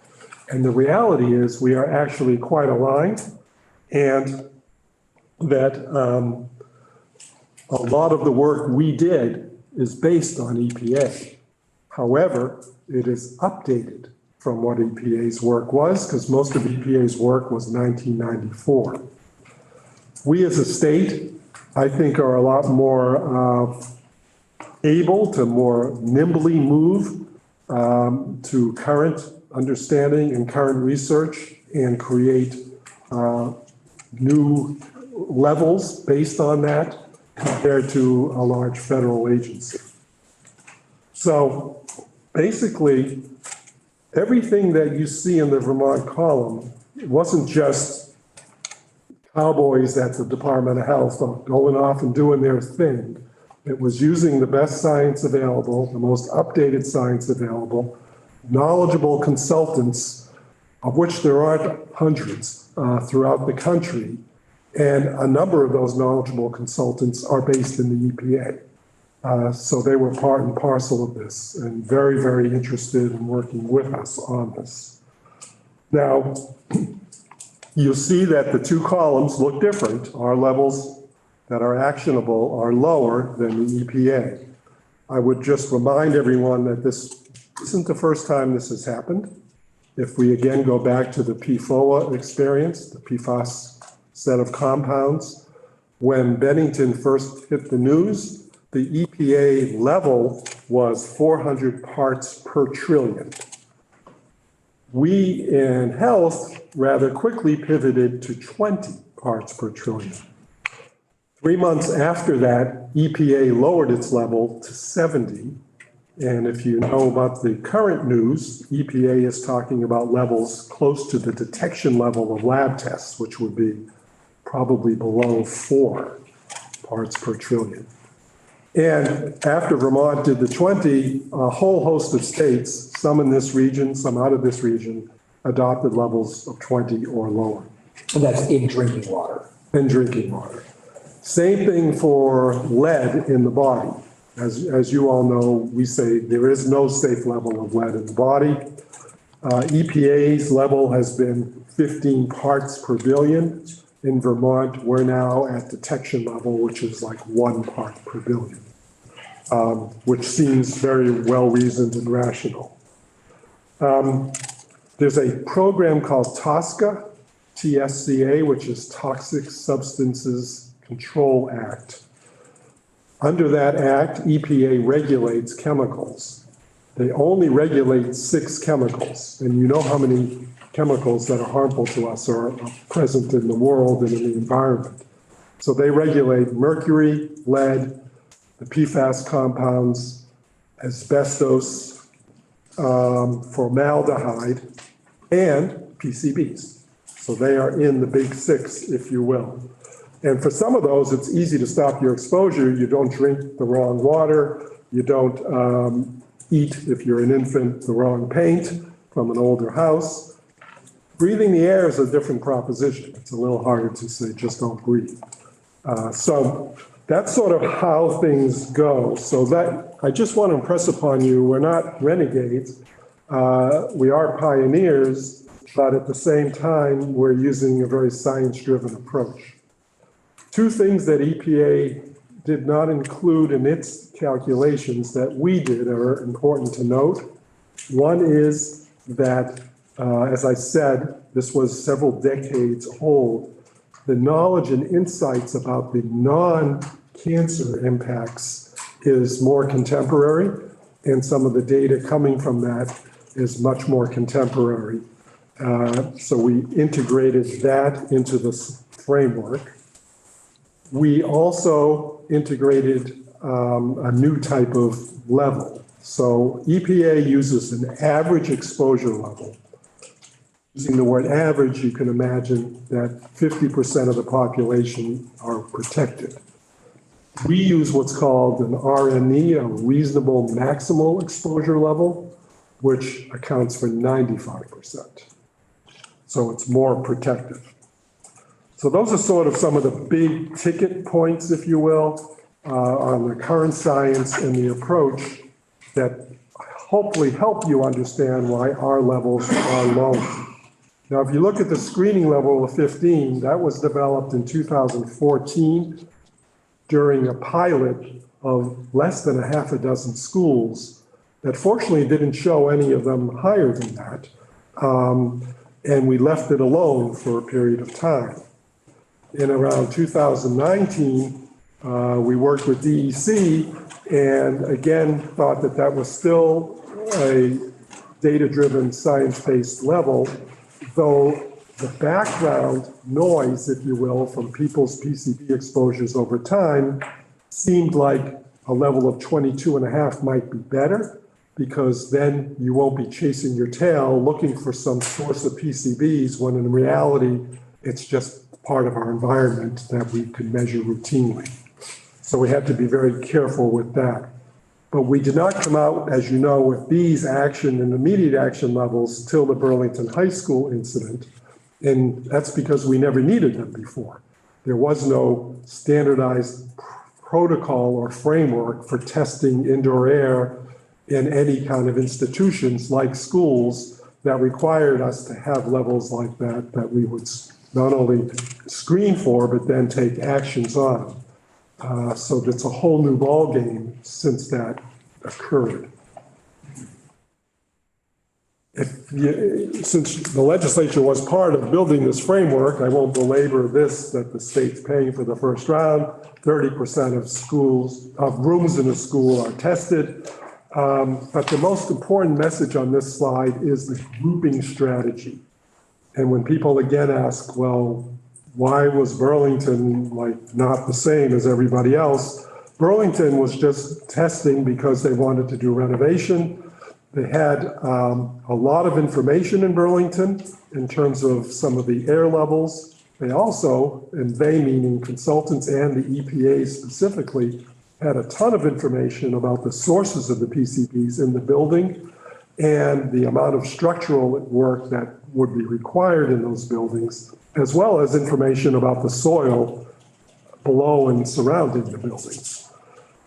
And the reality is we are actually quite aligned and that a lot of the work we did is based on EPA. However, it is updated from what EPA's work was because most of EPA's work was 1994. We as a state, I think, are a lot more able to more nimbly move to current understanding and current research and create new levels based on that compared to a large federal agency. So basically, everything that you see in the Vermont column wasn't just cowboys at the Department of Health going off and doing their thing. It was using the best science available, the most updated science available, knowledgeable consultants, of which there are hundreds throughout the country. And a number of those knowledgeable consultants are based in the EPA. So they were part and parcel of this and very, very interested in working with us on this. Now, you'll see that the two columns look different. Our levels that are actionable are lower than the EPA. I would just remind everyone that this isn't the first time this has happened. If we again go back to the PFOA experience, the PFAS set of compounds, when Bennington first hit the news, the EPA level was 400 parts per trillion. We in health rather quickly pivoted to 20 parts per trillion. 3 months after that, EPA lowered its level to 70. And if you know about the current news, EPA is talking about levels close to the detection level of lab tests, which would be probably below 4 parts per trillion. And after Vermont did the 20, a whole host of states, some in this region, some out of this region, adopted levels of 20 or lower. And that's in drinking water. In drinking water. Same thing for lead in the body. As you all know, we say there is no safe level of lead in the body. EPA's level has been 15 parts per billion. In Vermont, we're now at detection level, which is like 1 part per billion, which seems very well-reasoned and rational. There's a program called TSCA, TSCA, which is Toxic Substances Control Act. Under that act, EPA regulates chemicals. They only regulate 6 chemicals, and you know how many chemicals that are harmful to us are present in the world and in the environment. So they regulate mercury, lead, the PFAS compounds, asbestos, formaldehyde, and PCBs. So they are in the big 6, if you will. And for some of those, it's easy to stop your exposure. You don't drink the wrong water. You don't eat, if you're an infant, the wrong paint from an older house. Breathing the air is a different proposition. It's a little harder to say, just don't breathe. So that's sort of how things go. So that, I just want to impress upon you, we're not renegades. We are pioneers, but at the same time, we're using a very science-driven approach. Two things that EPA did not include in its calculations that we did are important to note. One is that, as I said, this was several decades old. The knowledge and insights about the non-cancer impacts is more contemporary, and some of the data coming from that is much more contemporary. So we integrated that into this framework. We also integrated a new type of level. So EPA uses an average exposure level. Using the word average, you can imagine that 50% of the population are protected. We use what's called an RME, a reasonable maximal exposure level, which accounts for 95%. So it's more protective. So those are sort of some of the big ticket points, if you will, on the current science and the approach that hopefully help you understand why our levels are low. Now, if you look at the screening level of 15, that was developed in 2014 during a pilot of less than a half a dozen schools that fortunately didn't show any of them higher than that. And we left it alone for a period of time. In around 2019, we worked with DEC and again thought that that was still a data-driven, science-based level, though the background noise, if you will, from people's PCB exposures over time seemed like a level of 22.5 might be better, because then you won't be chasing your tail looking for some source of PCBs when in reality, it's just part of our environment that we could measure routinely. So we had to be very careful with that. But we did not come out, as you know, with these action and immediate action levels till the Burlington High School incident. And that's because we never needed them before. There was no standardized protocol or framework for testing indoor air in any kind of institutions like schools that required us to have levels like that, that we would not only screen for, but then take actions on. So it's a whole new ballgame since that occurred. Since the legislature was part of building this framework, I won't belabor this, that the state's paying for the first round, 30% of rooms in a school are tested. But the most important message on this slide is the grouping strategy. And when people again ask, well, why was Burlington not the same as everybody else? Burlington was just testing because they wanted to do renovation. They had a lot of information in Burlington in terms of some of the air levels. They also, and they meaning consultants and the EPA specifically, had a ton of information about the sources of the PCBs in the building and the amount of structural work that would be required in those buildings, as well as information about the soil below and surrounding the buildings.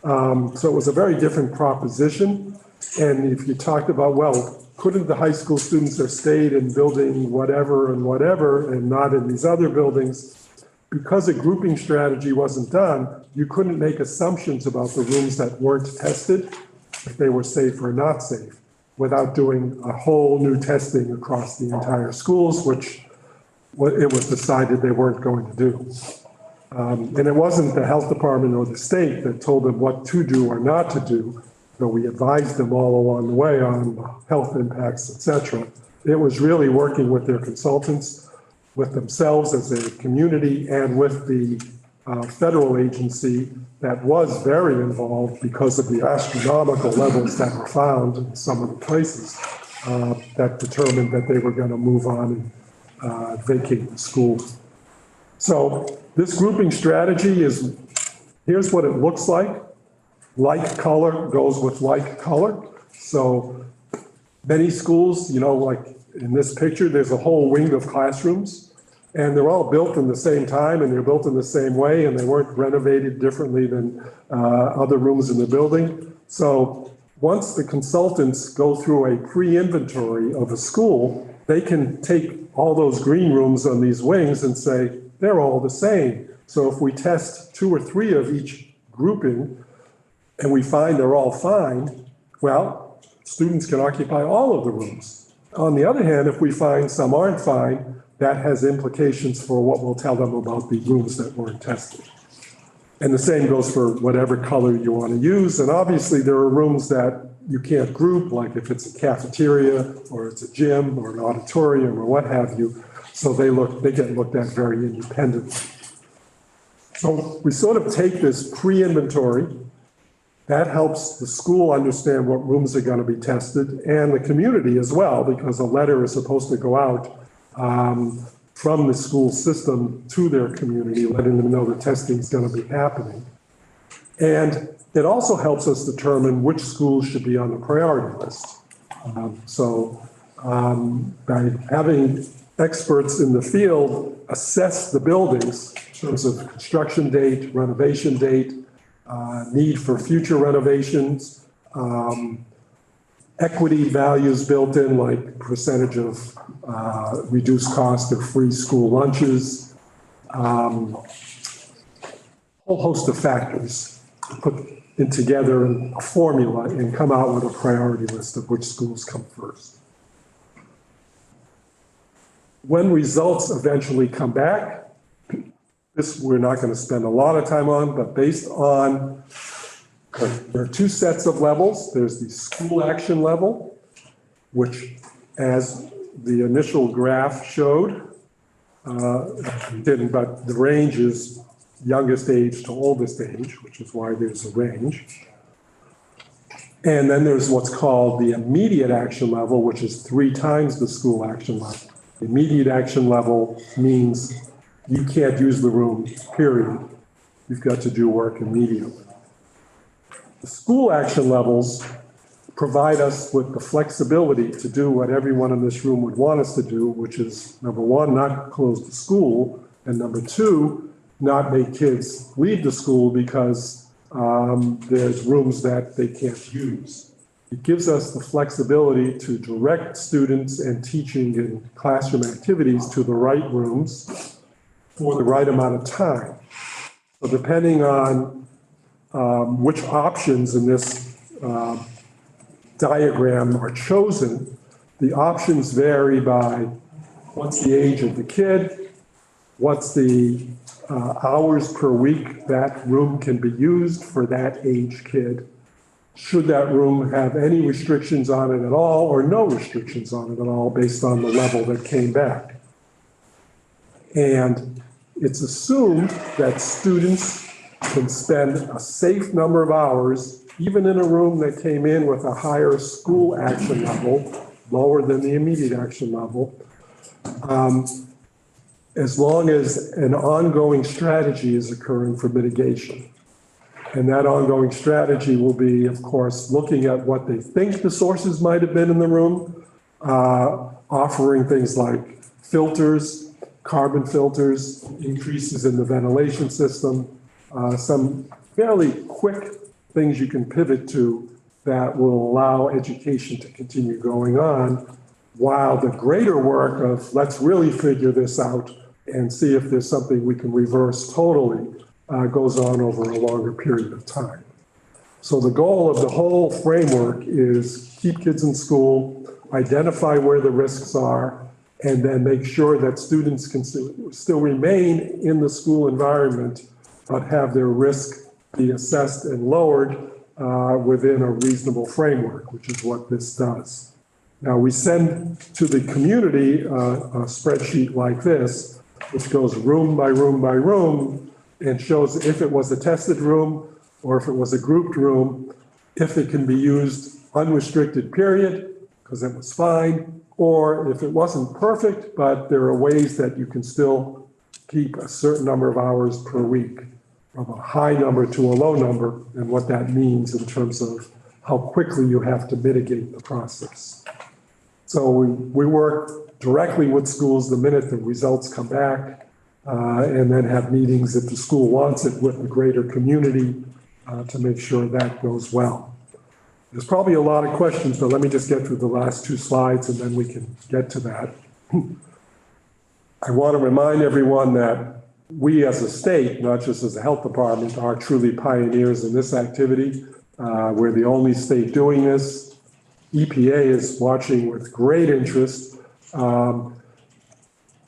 So it was a very different proposition. And if you talked about, well, couldn't the high school students have stayed in building whatever and not in these other buildings? Because a grouping strategy wasn't done, you couldn't make assumptions about the rooms that weren't tested, if they were safe or not safe, without doing a whole new testing across the entire schools, which it was decided they weren't going to do. And it wasn't the health department or the state that told them what to do or not to do, though we advised them all along the way on health impacts, et cetera. It was really working with their consultants, with themselves as a community, and with the federal agency that was very involved because of the astronomical levels that were found in some of the places that determined that they were going to move on and vacate the schools. So this grouping strategy is, here's what it looks like. Like color goes with like color. So many schools, like in this picture, there's a whole wing of classrooms, and they're all built in the same time, and they're built in the same way, and they weren't renovated differently than other rooms in the building. So once the consultants go through a pre-inventory of a school, they can take all those green rooms on these wings and say, they're all the same. So if we test 2 or 3 of each grouping and we find they're all fine, well, students can occupy all of the rooms. On the other hand, if we find some aren't fine, that has implications for what we'll tell them about the rooms that weren't tested. And the same goes for whatever color you want to use. And obviously, there are rooms that you can't group, like if it's a cafeteria or it's a gym or an auditorium or what have you. So they get looked at very independently. So we sort of take this pre-inventory. That helps the school understand what rooms are going to be tested and the community as well, because a letter is supposed to go out from the school system to their community, letting them know the testing is going to be happening. And it also helps us determine which schools should be on the priority list. By having experts in the field assess the buildings in terms of construction date, renovation date, need for future renovations, equity values built in, like percentage of reduced cost of free school lunches, whole host of factors put in together in a formula and come out with a priority list of which schools come first. When results eventually come back, this we're not going to spend a lot of time on, but based on, there are 2 sets of levels. There's the school action level, which as the initial graph showed, didn't, but the range is youngest age to oldest age, which is why there's a range. And then there's what's called the immediate action level, which is 3 times the school action level. The immediate action level means you can't use the room, period. You've got to do work immediately. The school action levels provide us with the flexibility to do what everyone in this room would want us to do, which is, number 1, not close the school, and number 2, not make kids leave the school because there's rooms that they can't use. It gives us the flexibility to direct students and teaching and classroom activities to the right rooms for the right amount of time. So depending on which options in this diagram are chosen, the options vary by what's the age of the kid, what's the hours per week that room can be used for that age kid, should that room have any restrictions on it at all or no restrictions on it at all based on the level that came back. And it's assumed that students can spend a safe number of hours, even in a room that came in with a higher school action level, lower than the immediate action level, as long as an ongoing strategy is occurring for mitigation. And that ongoing strategy will be, of course, looking at what they think the sources might have been in the room, offering things like filters, carbon filters, increases in the ventilation system, some fairly quick things you can pivot to that will allow education to continue going on, while the greater work of let's really figure this out and see if there's something we can reverse totally goes on over a longer period of time. So the goal of the whole framework is keep kids in school, identify where the risks are, and then make sure that students can still remain in the school environment, but have their risk be assessed and lowered within a reasonable framework, which is what this does. Now, we send to the community a spreadsheet like this, which goes room by room by room and shows if it was a tested room or if it was a grouped room, if it can be used unrestricted period, because it was fine, or if it wasn't perfect, but there are ways that you can still keep a certain number of hours per week, from a high number to a low number, and what that means in terms of how quickly you have to mitigate the process. So we work directly with schools the minute the results come back, and then have meetings if the school wants it with the greater community to make sure that goes well. There's probably a lot of questions, but let me just get through the last 2 slides and then we can get to that. I want to remind everyone that we as a state, not just as a health department, are truly pioneers in this activity. We're the only state doing this. EPA is watching with great interest.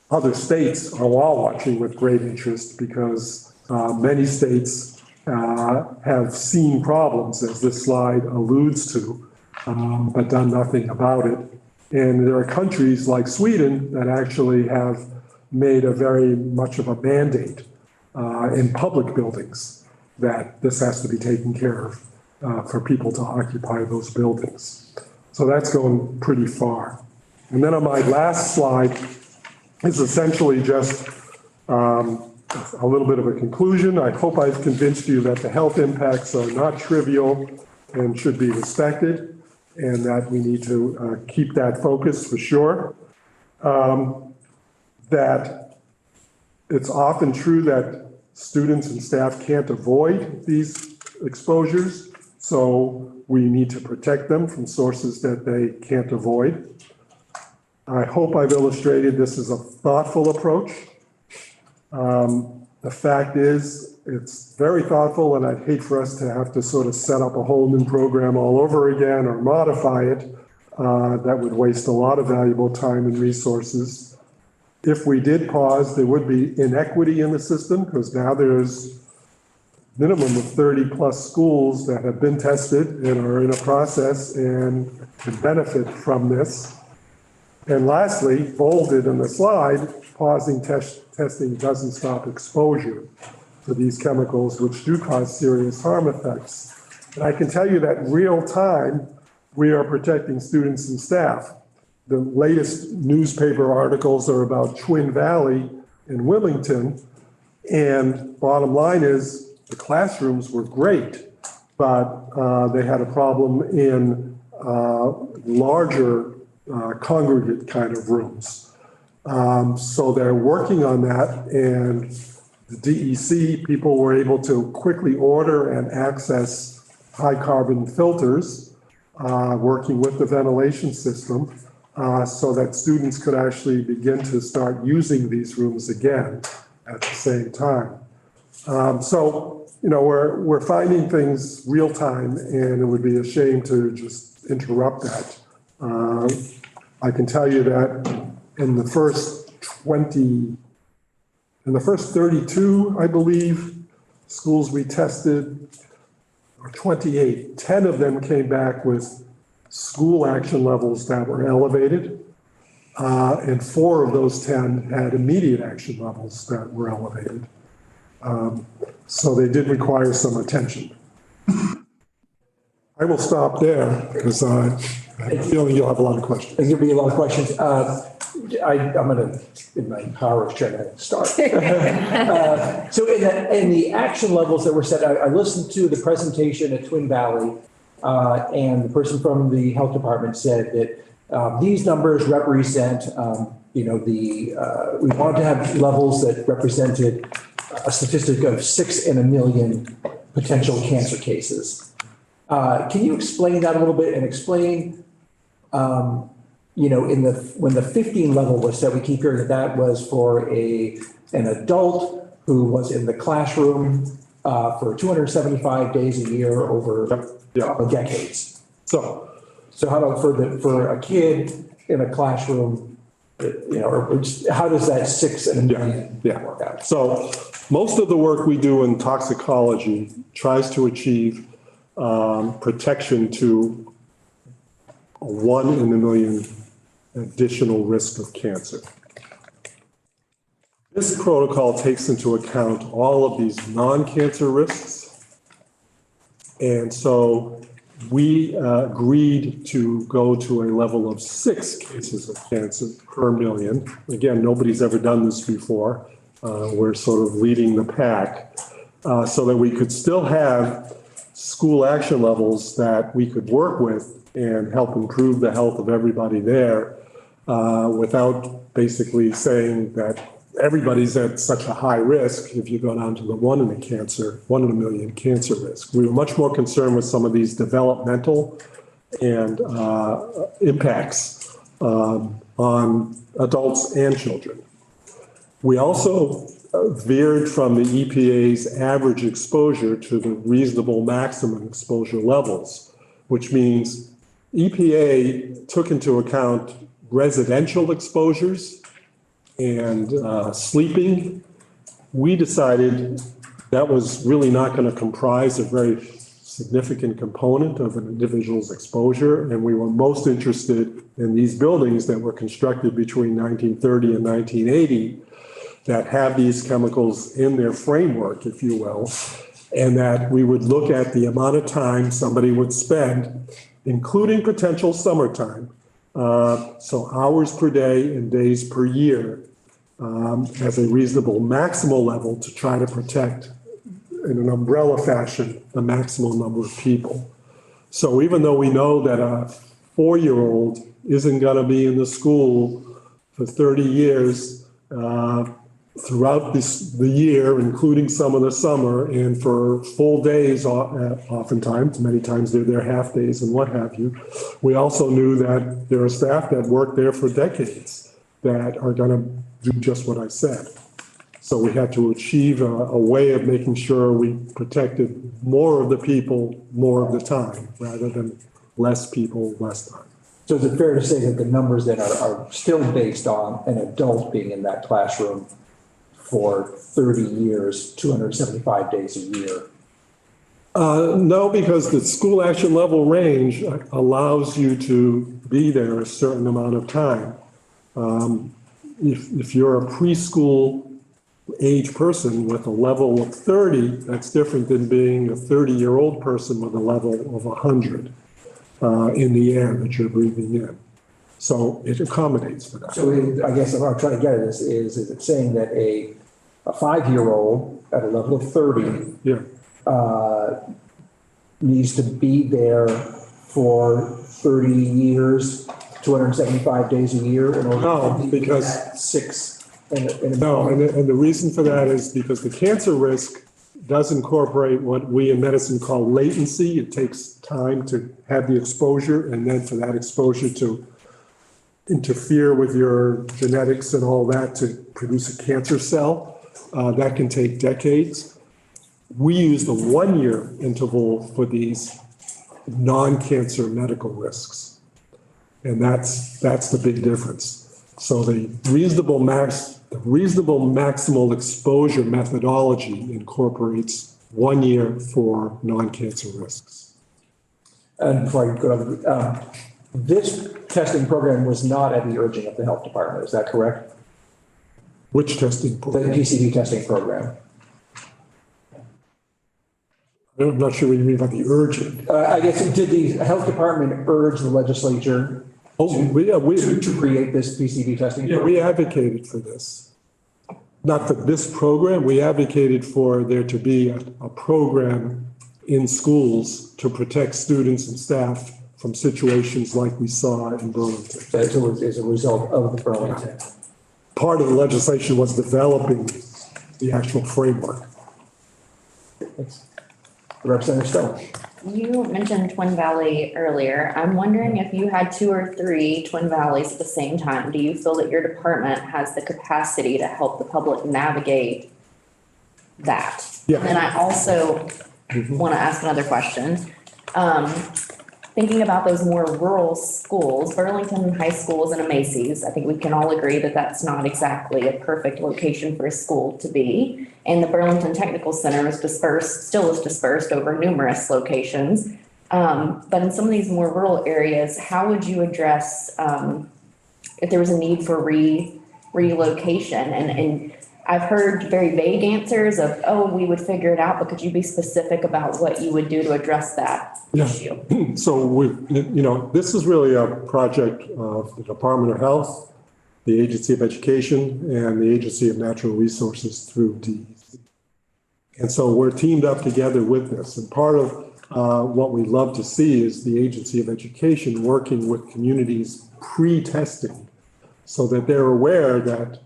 Other states are all watching with great interest because many states have seen problems, as this slide alludes to, but done nothing about it. And there are countries like Sweden that actually have made a very much of a mandate in public buildings that this has to be taken care of for people to occupy those buildings. So that's going pretty far. And then on my last slide is essentially just a little bit of a conclusion. I hope I've convinced you that the health impacts are not trivial and should be respected, and that we need to keep that focus for sure. That it's often true that students and staff can't avoid these exposures, so we need to protect them from sources that they can't avoid. I hope I've illustrated this is a thoughtful approach. The fact is, it's very thoughtful, and I'd hate for us to have to sort of set up a whole new program all over again or modify it. That would waste a lot of valuable time and resources. If we did pause, there would be inequity in the system because now there's minimum of 30 plus schools that have been tested and are in a process and can benefit from this. And lastly, bolded in the slide, pausing testing doesn't stop exposure to these chemicals, which do cause serious harm effects. And I can tell you that in real time, we are protecting students and staff. The latest newspaper articles are about Twin Valley in Wilmington. And bottom line is the classrooms were great, but they had a problem in larger congregate kind of rooms. So they're working on that, and the DEC people were able to quickly order and access high carbon filters, working with the ventilation system, so that students could actually begin to start using these rooms again at the same time. So, you know, we're finding things real time, and it would be a shame to just interrupt that. I can tell you that in the first 32, I believe, schools we tested, or 28, 10 of them came back with school action levels that were elevated, and 4 of those 10 had immediate action levels that were elevated. So they did require some attention. I will stop there because I have a feeling you'll have a lot of questions. There's going to be a lot of questions. I'm going to, in my power of trying to start. So in the action levels that were set, I listened to the presentation at Twin Valley, and the person from the health department said that these numbers represent, we wanted to have levels that represented a statistic of 6 in a million potential cancer cases. Can you explain that a little bit and explain, when the 15 level was set, we keep hearing that was for an adult who was in the classroom for 275 days a year over decades. So how about for a kid in a classroom, how does that 6 in a million work out? So most of the work we do in toxicology tries to achieve protection to a 1 in a million additional risk of cancer. This protocol takes into account all of these non-cancer risks. And so we agreed to go to a level of 6 cases of cancer per million. Again, nobody's ever done this before. We're sort of leading the pack so that we could still have school action levels that we could work with and help improve the health of everybody there without basically saying that everybody's at such a high risk if you go down to the 1 in a million cancer risk. We were much more concerned with some of these developmental and impacts on adults and children. We also veered from the EPA's average exposure to the reasonable maximum exposure levels, which means EPA took into account residential exposures and sleeping. We decided that was really not going to comprise a very significant component of an individual's exposure, and we were most interested in these buildings that were constructed between 1930 and 1980 that have these chemicals in their framework, if you will, and that we would look at the amount of time somebody would spend, including potential summertime, so hours per day and days per year, as a reasonable maximal level to try to protect in an umbrella fashion the maximum number of people. So even though we know that a 4-year-old isn't going to be in the school for 30 years throughout the year, including some of the summer, and for full days oftentimes, many times they're there half days and what have you, we also knew that there are staff that work there for decades that are going to do just what I said. So we had to achieve a way of making sure we protected more of the people, more of the time, rather than less people, less time. So is it fair to say that the numbers then are still based on an adult being in that classroom for 30 years, 275 days a year? No, because the school action level range allows you to be there a certain amount of time. If you're a preschool age person with a level of 30, that's different than being a 30-year-old person with a level of 100 in the air that you're breathing in. So it accommodates for that. So I guess what I'm trying to get at is it saying that a 5-year-old at a level of 30 Yeah. needs to be there for 30 years, 275 days a year in order No, to because- at 6 No, and the reason for that is because the cancer risk does incorporate what we in medicine call latency. It takes time to have the exposure and then for that exposure to interfere with your genetics and all that to produce a cancer cell. That can take decades. We use the 1-year interval for these non-cancer medical risks. And that's the big difference. So the reasonable maximal exposure methodology incorporates 1 year for non-cancer risks. And before I go on, this testing program was not at the urging of the health department, is that correct? Which testing The program? PCB testing program. I'm not sure what you mean by the urgent. I guess, did the health department urge the legislature Oh, to create this PCB testing? Yeah, we advocated for this. Not for this program, we advocated for there to be a program in schools to protect students and staff from situations like we saw in Burlington. As a result of the Burlington. Part of the legislation was developing the actual framework. Representative Stone. You mentioned Twin Valley earlier. I'm wondering if you had 2 or 3 Twin Valleys at the same time, do you feel that your department has the capacity to help the public navigate that? Yeah. And then I also want to ask another question. Thinking about those more rural schools, Burlington High School is in a Macy's. I think we can all agree that that's not exactly a perfect location for a school to be. And the Burlington Technical Center is still dispersed over numerous locations. But in some of these more rural areas, how would you address if there was a need for relocation? And I've heard very vague answers of, oh, we would figure it out, but could you be specific about what you would do to address that issue? So this is really a project of the Department of Health, the Agency of Education, and the Agency of Natural Resources through DEC. And so we're teamed up together with this. And part of what we love to see is the Agency of Education working with communities pre-testing so that they're aware that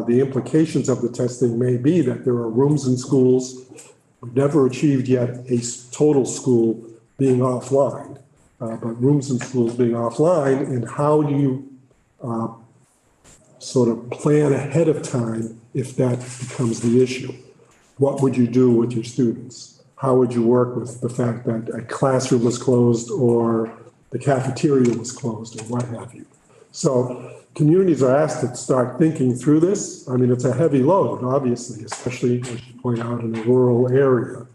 the implications of the testing may be that there are rooms in schools. We've never achieved yet a total school being offline, but rooms in schools being offline. And how do you sort of plan ahead of time if that becomes the issue? What would you do with your students? How would you work with the fact that a classroom was closed or the cafeteria was closed or what have you? So communities are asked to start thinking through this. I mean, it's a heavy load, obviously, especially as you point out in a rural area.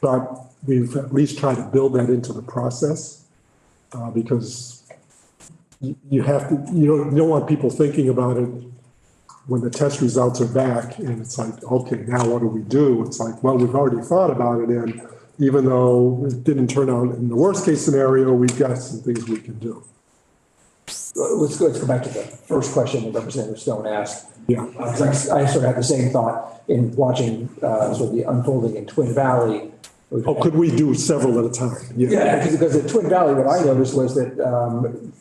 But we've at least tried to build that into the process because you have to, you don't want people thinking about it when the test results are back and it's like, okay, now what do we do? It's like, well, we've already thought about it, and even though it didn't turn out in the worst case scenario, we've got some things we can do. Let's go back to the first question that Representative Stone asked. Yeah. Because I sort of had the same thought in watching sort of the unfolding in Twin Valley. Oh, could we do several at a time? Yeah, because at Twin Valley, what I noticed was that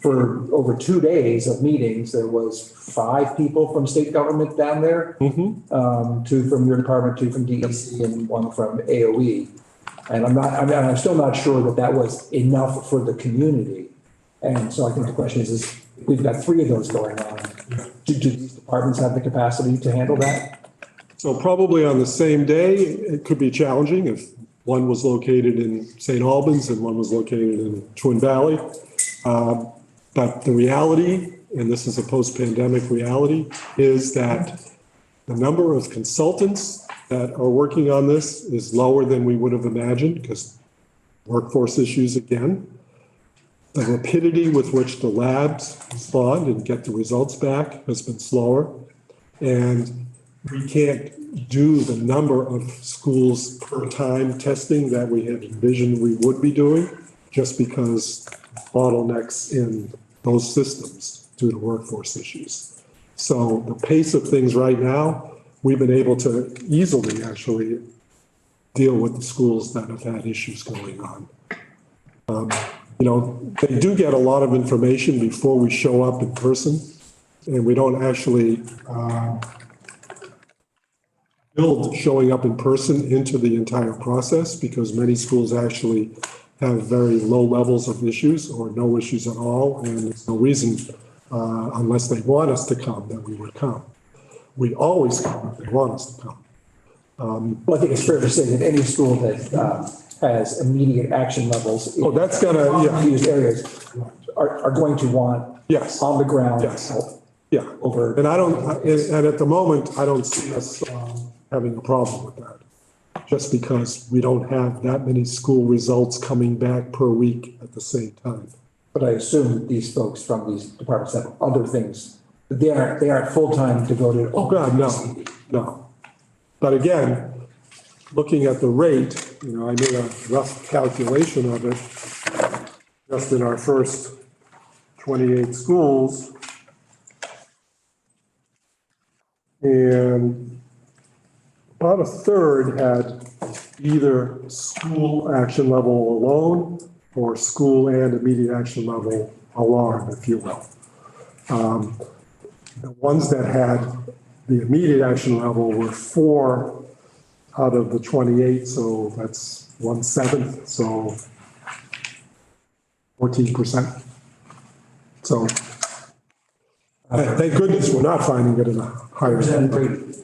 for over 2 days of meetings, there was 5 people from state government down there. 2 from your department, 2 from DEC, and 1 from AOE. And I'm still not sure that that was enough for the community. And so I think the question is we've got 3 of those going on. Do these departments have the capacity to handle that? So probably on the same day, it could be challenging if one was located in St. Albans and one was located in Twin Valley. But the reality, and this is a post-pandemic reality, is that the number of consultants that are working on this is lower than we would have imagined because workforce issues again. The rapidity with which the labs respond and get the results back has been slower. And we can't do the number of schools per time testing that we had envisioned we would be doing just because bottlenecks in those systems due to workforce issues. So the pace of things right now, we've been able to easily actually deal with the schools that have had issues going on. They do get a lot of information before we show up in person, and we don't actually build showing up in person into the entire process because many schools actually have very low levels of issues or no issues at all, and there's no reason, unless they want us to come, that we would come. We always come if they want us to come. Well, I think it's fair to say that any school that has immediate action levels. Oh, that's gonna, yeah. Used areas are going to want. Yes. On the ground. Yes. Help Yeah. over. And and at the moment, I don't see us having a problem with that. Just because we don't have that many school results coming back per week at the same time. But I assume these folks from these departments have other things. They aren't full-time devoted. Oh, God, no. But again, looking at the rate, I made a rough calculation of it. Just in our first 28 schools. And about a third had either school action level alone or school and immediate action level alarm, if you will. The ones that had the immediate action level were 4 out of the 28, so that's 1/7, so 14%. So thank goodness we're not finding it in a higher rate.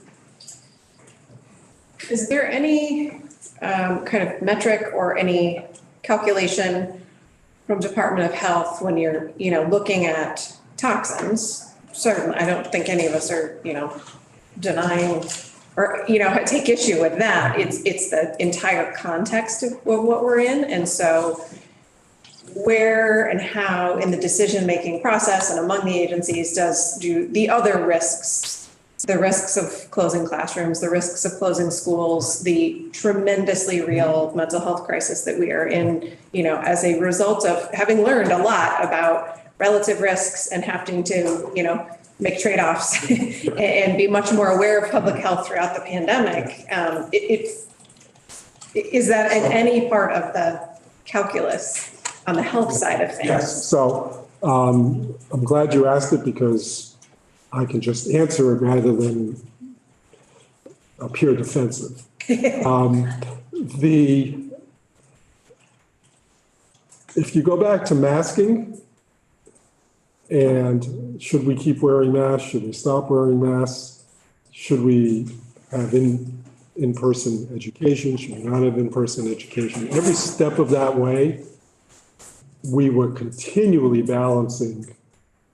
Is there any kind of metric or any calculation from Department of Health when you're, looking at toxins? Certainly, I don't think any of us are, denying or, take issue with that. It's the entire context of what we're in. And so where and how in the decision-making process and among the agencies do the other risks, the risks of closing classrooms, the risks of closing schools, the tremendously real mental health crisis that we are in, as a result of having learned a lot about relative risks and having to, make trade-offs and be much more aware of public health throughout the pandemic. Is that in any part of the calculus on the health side of things? Yes, so I'm glad you asked it because I can just answer it rather than appear defensive. If you go back to masking, and should we keep wearing masks? Should we stop wearing masks? should we have in-person education? Should we not have in-person education? Every step of that way, we were continually balancing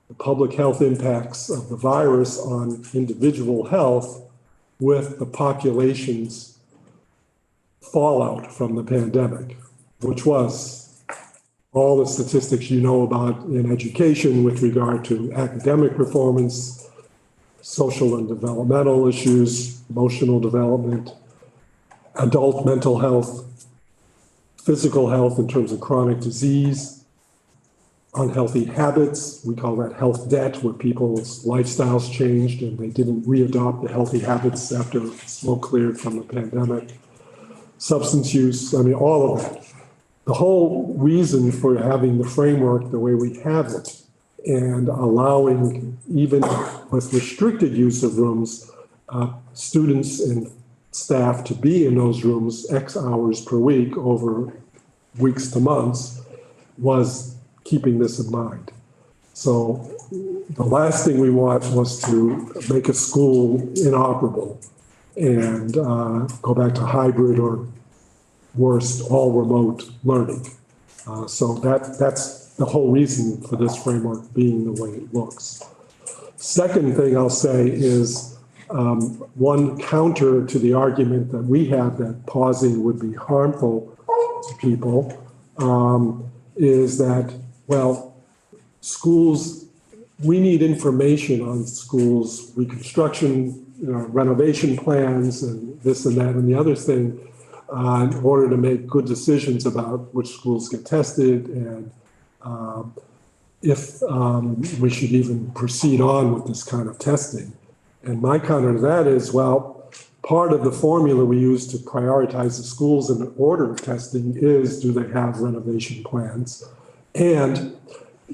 the public health impacts of the virus on individual health with the population's fallout from the pandemic, which was all the statistics you know about in education with regard to academic performance, social and developmental issues, emotional development, adult mental health, physical health in terms of chronic disease, unhealthy habits. We call that health debt, where people's lifestyles changed and they didn't readopt the healthy habits after smoke cleared from the pandemic. Substance use, I mean, all of that. The whole reason for having the framework the way we have it and allowing, even with restricted use of rooms, students and staff to be in those rooms X hours per week over weeks to months was keeping this in mind. So the last thing we want was to make a school inoperable and go back to hybrid or worst, all remote learning. So that's the whole reason for this framework being the way it looks. Second thing I'll say is one counter to the argument that we have that pausing would be harmful to people is that, well, schools, we need information on schools, reconstruction, renovation plans and this and that and the other thing in order to make good decisions about which schools get tested and if we should even proceed on with this kind of testing. And my counter to that is, well, part of the formula we use to prioritize the schools in the order of testing is, do they have renovation plans? And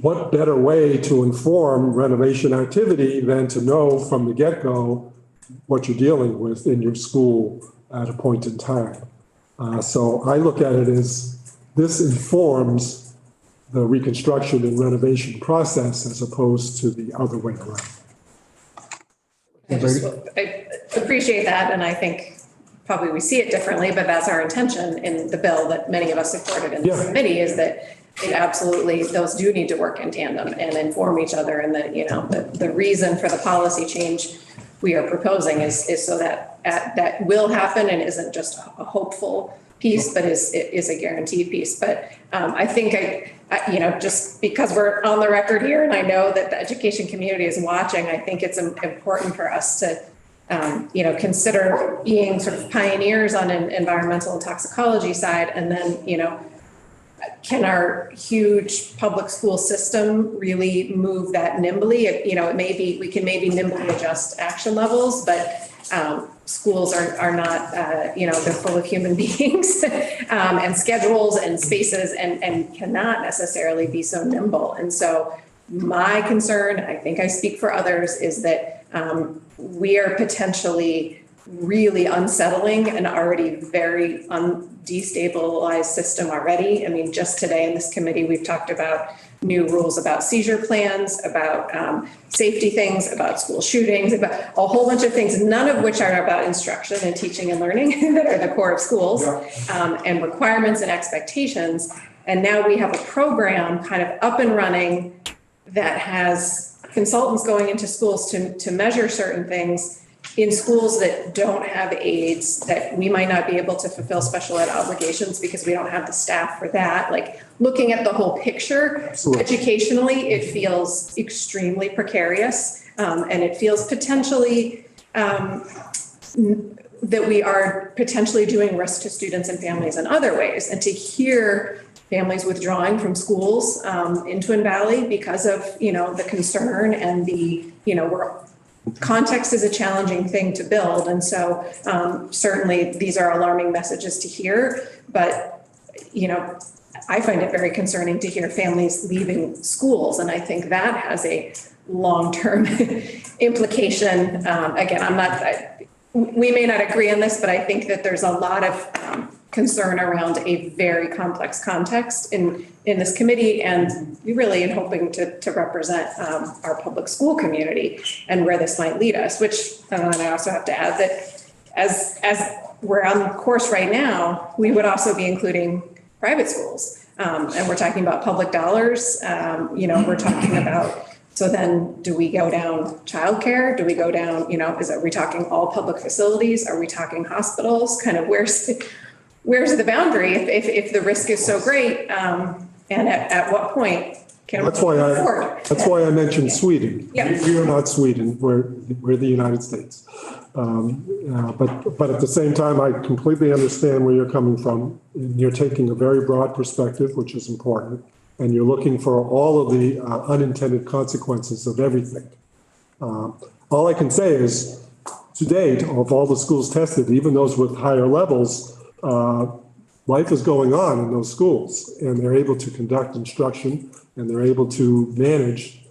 what better way to inform renovation activity than to know from the get-go what you're dealing with in your school at a point in time. So I look at it as this informs the reconstruction and renovation process as opposed to the other way around. I appreciate that, and I think probably we see it differently, but that's our intention in the bill that many of us supported in the committee, is that it absolutely, those do need to work in tandem and inform each other, and that, the reason for the policy change we are proposing is so that that will happen and isn't just a hopeful piece, but is a guaranteed piece. But I think just because we're on the record here, and I know that the education community is watching, I think it's important for us to, consider being sort of pioneers on an environmental and toxicology side, and then, can our huge public school system really move that nimbly? It may be, we can maybe nimbly adjust action levels, but schools are not, they're full of human beings and schedules and spaces and cannot necessarily be so nimble. And so my concern, I think I speak for others, is that we are potentially really unsettling an already very destabilized system already. I mean, just today in this committee, we've talked about new rules about seizure plans, about safety things, about school shootings, about a whole bunch of things, none of which are about instruction and teaching and learning that are the core of schools, and requirements and expectations. And now we have a program kind of up and running that has consultants going into schools to measure certain things in schools that don't have aides, that we might not be able to fulfill special ed obligations because we don't have the staff for that. Like, looking at the whole picture, educationally, it feels extremely precarious, and it feels potentially that we are potentially doing risk to students and families in other ways. And to hear families withdrawing from schools in Twin Valley because of, the concern and the, context is a challenging thing to build. And so certainly these are alarming messages to hear, but, I find it very concerning to hear families leaving schools. And I think that has a long-term implication. Again, we may not agree on this, but I think that there's a lot of concern around a very complex context in this committee, and we really in hoping to represent our public school community and where this might lead us, which and I also have to add that as we're on course right now, we would also be including private schools. And we're talking about public dollars, we're talking about, so then do we go down childcare? Do we go down, are we talking all public facilities? Are we talking hospitals? Kind of where's the boundary if the risk is so great? And at what point can we afford? That's why I mentioned Sweden. Yeah. We are not Sweden, we're the United States. But at the same time, I completely understand where you're coming from. You're taking a very broad perspective, which is important, and you're looking for all of the unintended consequences of everything. All I can say is, to date, of all the schools tested, even those with higher levels, life is going on in those schools, and they're able to conduct instruction, and they're able to manage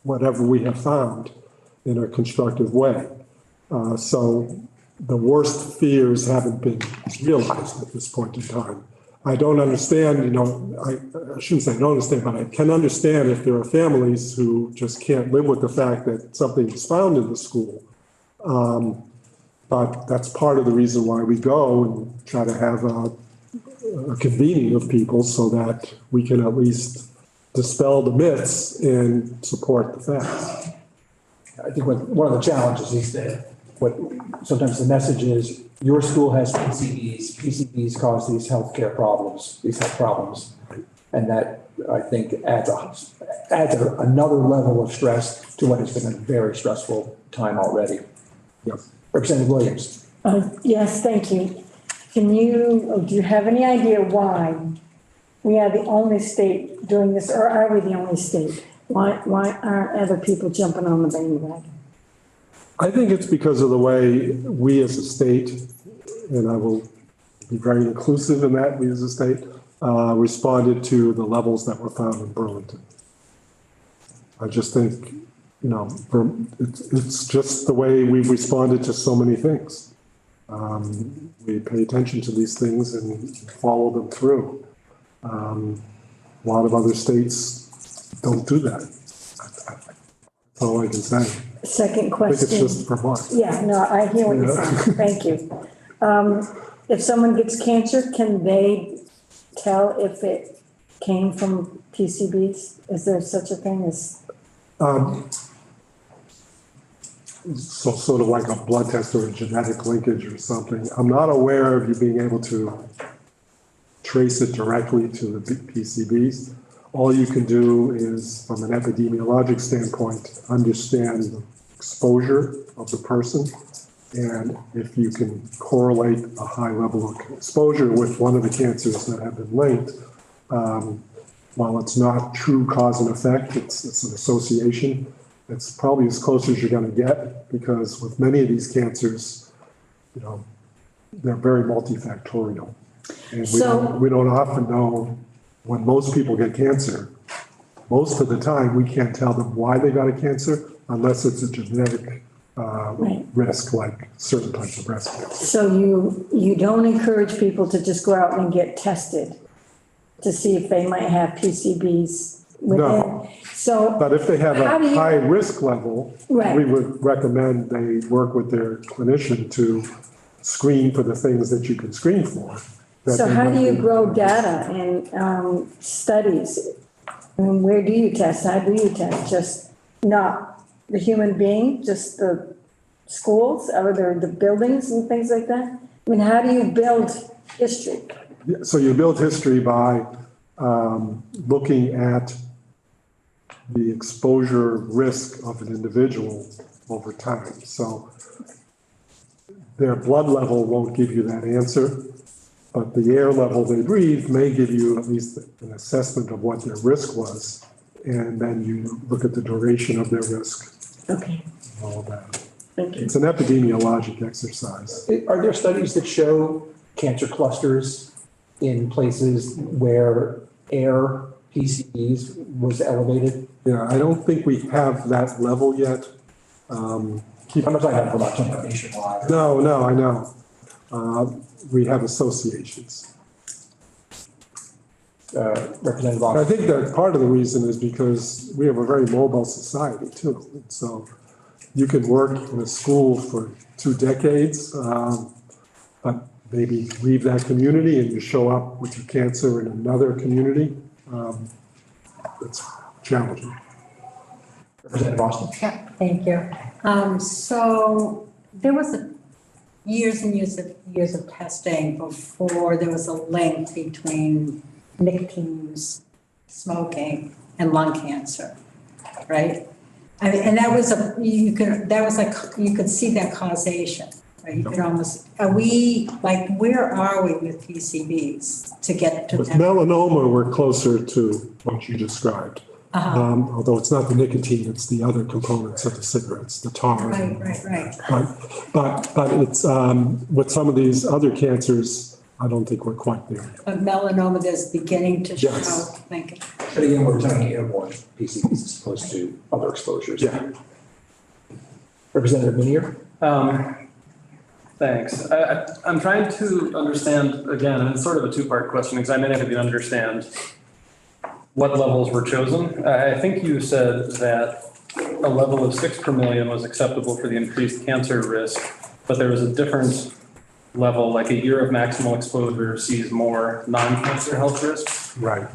whatever we have found in a constructive way. So the worst fears haven't been realized at this point in time. I don't understand, I shouldn't say I don't understand, but I can understand if there are families who just can't live with the fact that something is found in the school. But that's part of the reason why we go and try to have a convening of people so that we can at least dispel the myths and support the facts. I think one of the challenges is that sometimes the message is your school has PCBs cause these health problems. And that I think adds another level of stress to what has been a very stressful time already. Yes. Representative Williams. Yes, thank you. Do you have any idea why we are the only state doing this, or are we the only state? Why aren't other people jumping on the bandwagon? I think it's because of the way we as a state, and I will be very inclusive in that, we as a state, responded to the levels that were found in Burlington. I just think, it's just the way we've responded to so many things. We pay attention to these things and follow them through. A lot of other states don't do that. That's all I can say. Second I question. think it's just Vermont. Yeah, no, I hear what you're saying. Thank you. If someone gets cancer, can they tell if it came from PCBs? Is there such a thing as? So sort of like a blood test or a genetic linkage or something. I'm not aware of you being able to trace it directly to the PCBs. All you can do is, from an epidemiologic standpoint, understand the exposure of the person. And if you can correlate a high level of exposure with one of the cancers that have been linked, while it's not true cause and effect, it's an association. It's probably as close as you're going to get, because with many of these cancers, they're very multifactorial. And we don't often know when most people get cancer. Most of the time, we can't tell them why they got a cancer unless it's a genetic risk, like certain types of breast cancer. So you don't encourage people to just go out and get tested to see if they might have PCBs within? No. So. But if they have a how do you- high risk level, Right. we would recommend they work with their clinician to screen for the things that you can screen for. So how do you grow data and studies? I mean, where do you test? How do you test? Just not the human being, just the schools, or the buildings and things like that? I mean, how do you build history? So you build history by looking at the exposure risk of an individual over time. So their blood level won't give you that answer, but the air level they breathe may give you at least an assessment of what their risk was. And then you look at the duration of their risk. Okay, And all of that. thank you. It's an epidemiologic exercise. Are there studies that show cancer clusters in places where air PCBs was elevated? Yeah, I don't think we have that level yet. I'm not talking about nationwide. No, I know. we have associations. Representative I Austin. think that part of the reason is because we have a very mobile society too. And so you can work in a school for 2 decades, but maybe leave that community and you show up with your cancer in another community. It's challenging. Representative Austin. Yeah, thank you. So there was years and years of testing before there was a link between nicotine, smoking, and lung cancer, right? I mean, and that was you could see that causation, right? You could almost, where are we with PCBs to get to With that? melanoma, we're closer to what you described. Although it's not the nicotine, it's the other components of the cigarettes, the tar. Right. But it's, with some of these other cancers, I don't think we're quite there. But melanoma that's beginning to show, Yes. thank you. But again, we're talking airborne PCBs as opposed to other exposures. Yeah. Representative Minier. Thanks. I'm trying to understand, again, and it's sort of a two-part question because I may not even understand what levels were chosen. I think you said that a level of 6 per million was acceptable for the increased cancer risk, but there was a different level, like a year of maximal exposure sees more non-cancer health risks. Right.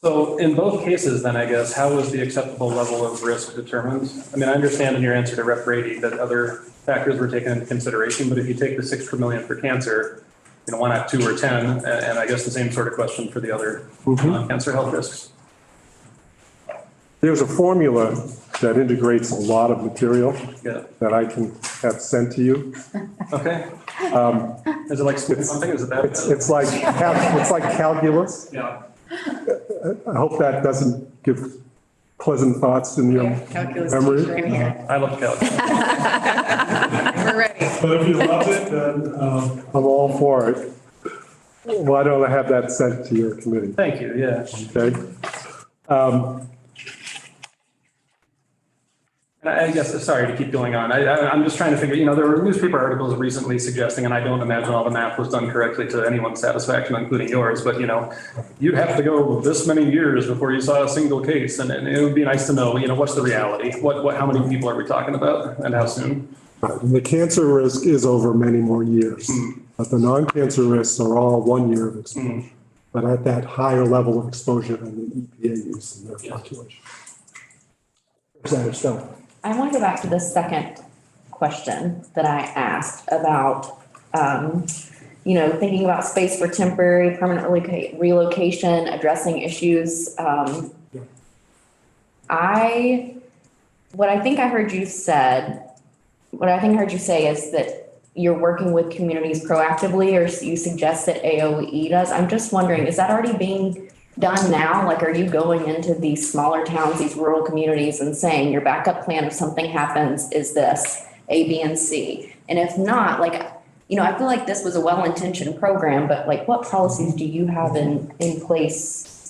So in both cases, then I guess, how was the acceptable level of risk determined? I mean, I understand in your answer to Rep. Brady that other factors were taken into consideration, but if you take the 6 per million for cancer, why not 2 or 10? And I guess the same sort of question for the other non-cancer health risks. There's a formula that integrates a lot of material that I can have sent to you. Okay. Is it like something? Is it that? It's like calculus. Yeah. I hope that doesn't give pleasant thoughts in your memory. I love calculus. We're ready. But if you love it, then I'm all for it. Why don't I have that sent to your committee? Thank you, yeah. Okay. I guess, sorry to keep going on. I'm just trying to figure, there were newspaper articles recently suggesting, and I don't imagine all the math was done correctly to anyone's satisfaction, including yours, but you'd have to go this many years before you saw a single case. And it would be nice to know, what's the reality? How many people are we talking about and how soon? Right. And the cancer risk is over many more years, but the non-cancer risks are all 1 year of exposure, but at that higher level of exposure than the EPA use in their calculation. Representative Stone. I want to go back to the second question that I asked about, thinking about space for temporary, permanent relocation, addressing issues. What I think I heard you say is that you're working with communities proactively, or you suggest that AOE does. I'm just wondering, is that already being done now? Like, are you going into these smaller towns, these rural communities and saying your backup plan if something happens is this, A, B, and C? And if not, I feel like this was a well-intentioned program, but what policies do you have in place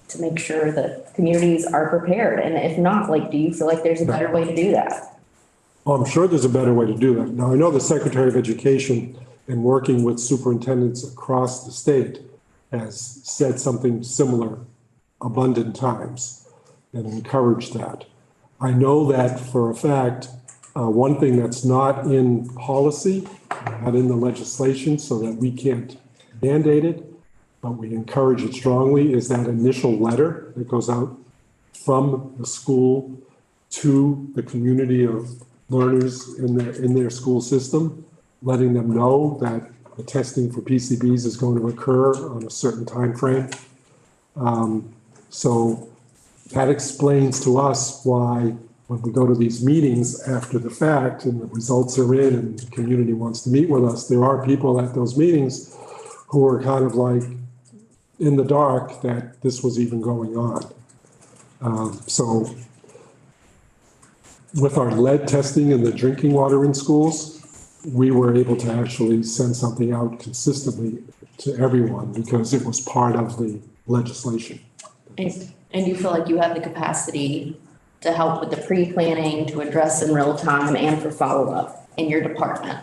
to make sure that communities are prepared? And if not, do you feel like there's a better way to do that? Well, I'm sure there's a better way to do that. Now, I know the Secretary of Education, in working with superintendents across the state, has said something similar abundant times and encouraged that. I know that for a fact, one thing that's not in policy, not in the legislation, so that we can't mandate it, but we encourage it strongly, is that initial letter that goes out from the school to the community of learners in their school system, letting them know that the testing for PCBs is going to occur on a certain time frame. So that explains to us why when we go to these meetings after the fact and the results are in and the community wants to meet with us, there are people at those meetings who are kind of in the dark that this was even going on. So with our lead testing and the drinking water in schools, we were able to actually send something out consistently to everyone because it was part of the legislation. And you feel like you have the capacity to help with the pre-planning, to address in real time, and for follow-up in your department?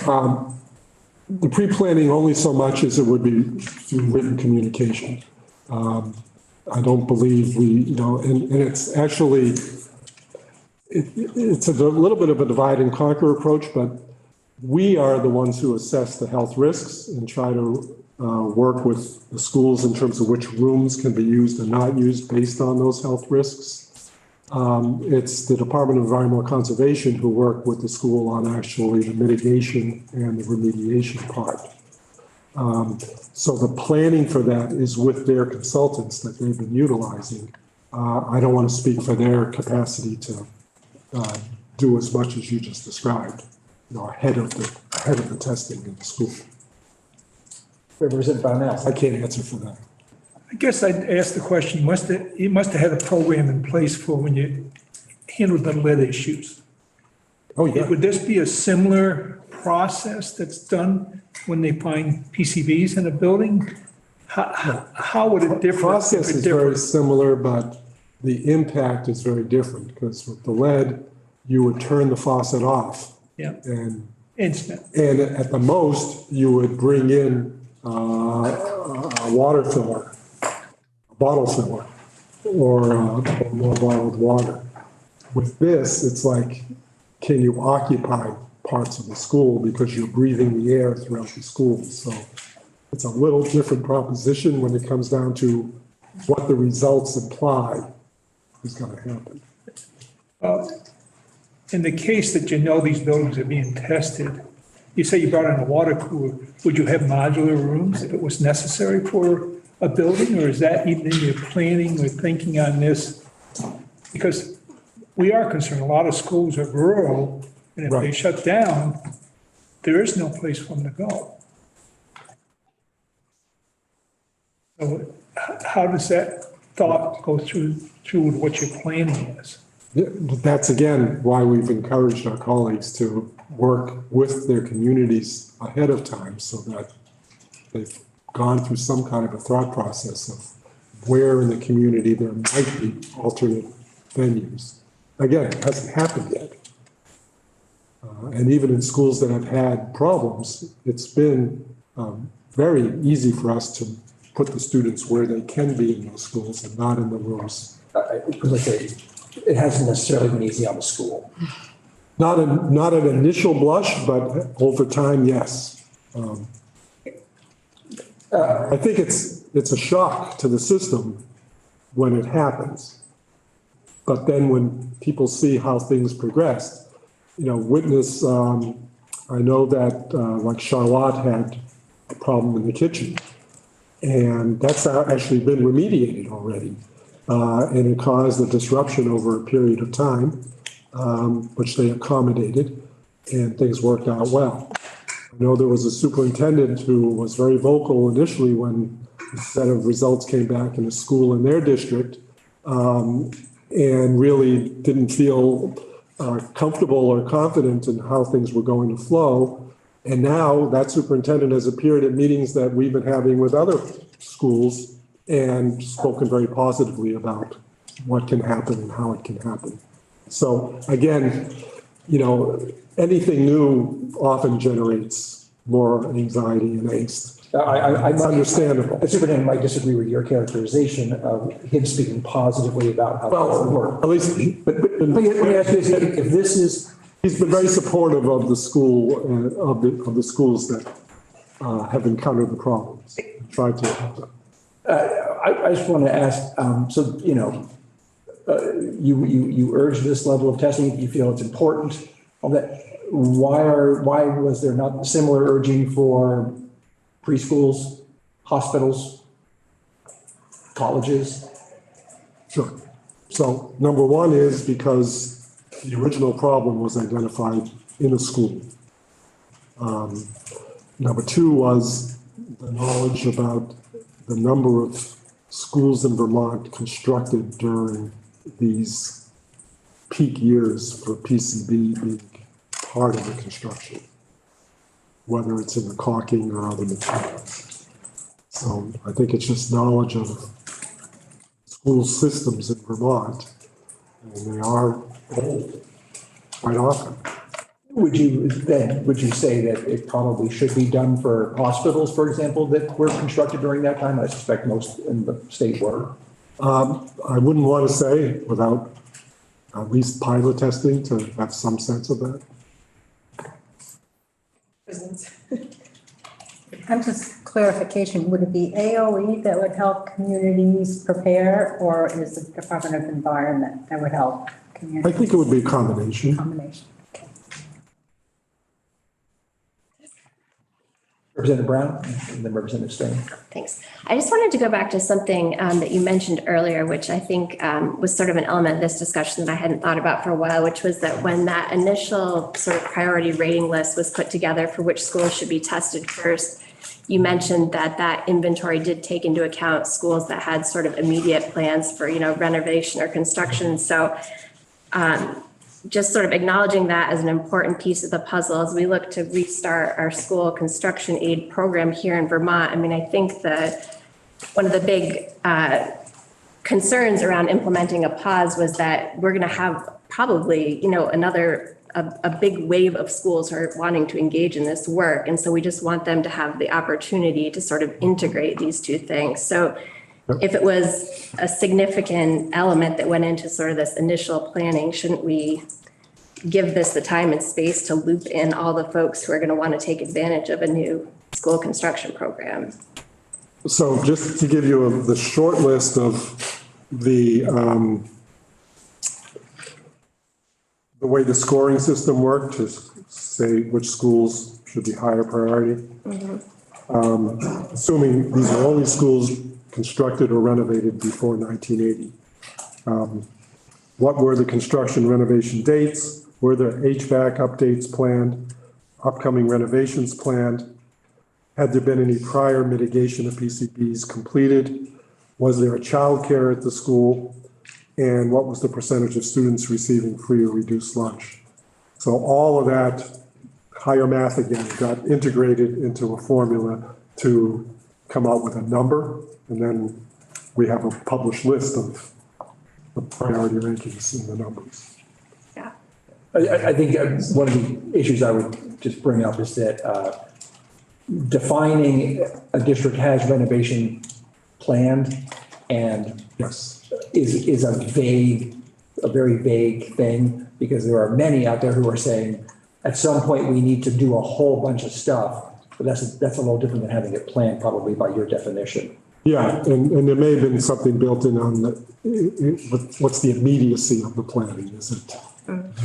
The pre-planning only so much as it would be through written communication. I don't believe and it's actually, it's a little bit of a divide and conquer approach, but we are the ones who assess the health risks and try to work with the schools in terms of which rooms can be used and not used based on those health risks. It's the Department of Environmental Conservation who work with the school on actually the mitigation and the remediation part. So the planning for that is with their consultants that they've been utilizing. I don't want to speak for their capacity to do as much as you just described, ahead of the testing in the school. Representative Brownell. I can't answer for that. I guess I'd ask the question, you must have had a program in place for when you handled the lead issues. Oh, yeah. Would this be a similar process that's done when they find PCBs in a building? How would it differ? The process is very similar, but the impact is very different because with the lead, you would turn the faucet off. Yeah. And Instant. And at the most, you would bring in a water filler, a bottle filler, or more bottled water. With this, it's like, can you occupy parts of the school because you're breathing the air throughout the school? So it's a little different proposition when it comes down to what the results imply is going to happen. In the case that these buildings are being tested, you say you brought in a water cooler, would you have modular rooms if it was necessary for a building, or is that even in your planning or thinking on this? Because we are concerned, a lot of schools are rural, and if they shut down, there is no place for them to go. So how does that thought go through what your planning is? That's again why we've encouraged our colleagues to work with their communities ahead of time so that they've gone through some kind of a thought process of where in the community there might be alternate venues. Again, it hasn't happened yet. And even in schools that have had problems, it's been very easy for us to put the students where they can be in those schools and not in the rooms. It hasn't necessarily been easy on the school. Not an initial blush, but over time, yes. I think it's a shock to the system when it happens. But then when people see how things progressed, witness, I know that like Charlotte had a problem in the kitchen. And that's actually been remediated already. And it caused a disruption over a period of time, which they accommodated, and things worked out well. I know there was a superintendent who was very vocal initially when the set of results came back in a school in their district, and really didn't feel comfortable or confident in how things were going to flow. And now that superintendent has appeared at meetings that we've been having with other schools and spoken very positively about what can happen and how it can happen. So again, anything new often generates more anxiety and angst. It's understandable. The superintendent might disagree with your characterization of him speaking positively about how things work. At least, But let me ask you this, if this is. He's been very supportive of the school, of the schools that have encountered the problems. Tried to help them. I just want to ask, you urge this level of testing, you feel it's important, all that. Why was there not similar urging for preschools, hospitals, colleges? Sure. So number one is because the original problem was identified in a school. Number two was the knowledge about the number of schools in Vermont constructed during these peak years for PCB being part of the construction, whether it's in the caulking or other materials. So I think it's just knowledge of school systems in Vermont, and they are old quite often. Would you say that it probably should be done for hospitals, for example, that were constructed during that time? I suspect most in the state were. I wouldn't want to say without at least pilot testing to have some sense of that. I'm just clarification, would it be AOE that would help communities prepare, or is it Department of Environment that would help I communities? think it would be a combination. Combination. Representative Brown and then Representative Stone. Thanks. I just wanted to go back to something that you mentioned earlier, which I think was sort of an element of this discussion that I hadn't thought about for a while, which was that when that initial sort of priority rating list was put together for which schools should be tested first, you mentioned that that inventory did take into account schools that had sort of immediate plans for, renovation or construction. So just sort of acknowledging that as an important piece of the puzzle as we look to restart our school construction aid program here in Vermont. I mean, I think that one of the big concerns around implementing a pause was that we're going to have probably, a big wave of schools who are wanting to engage in this work. And so we just want them to have the opportunity to sort of integrate these two things. So if it was a significant element that went into sort of this initial planning, shouldn't we give this the time and space to loop in all the folks who are going to want to take advantage of a new school construction program? So just to give you the short list of the way the scoring system worked, to say which schools should be higher priority. Assuming these are only schools constructed or renovated before 1980. What were the construction renovation dates? Were there HVAC updates planned? Upcoming renovations planned? Had there been any prior mitigation of PCBs completed? Was there a childcare at the school? And what was the percentage of students receiving free or reduced lunch? So all of that, higher math again, got integrated into a formula to come out with a number. And then we have a published list of the priority rankings and the numbers. Yeah. I think one of the issues I would just bring up is that defining a district has renovation planned and Yes. is a very vague thing, because there are many out there who are saying at some point we need to do a whole bunch of stuff, but that's a little different than having it planned probably by your definition. Yeah, and there may have been something built in on what's the immediacy of the planning? Is it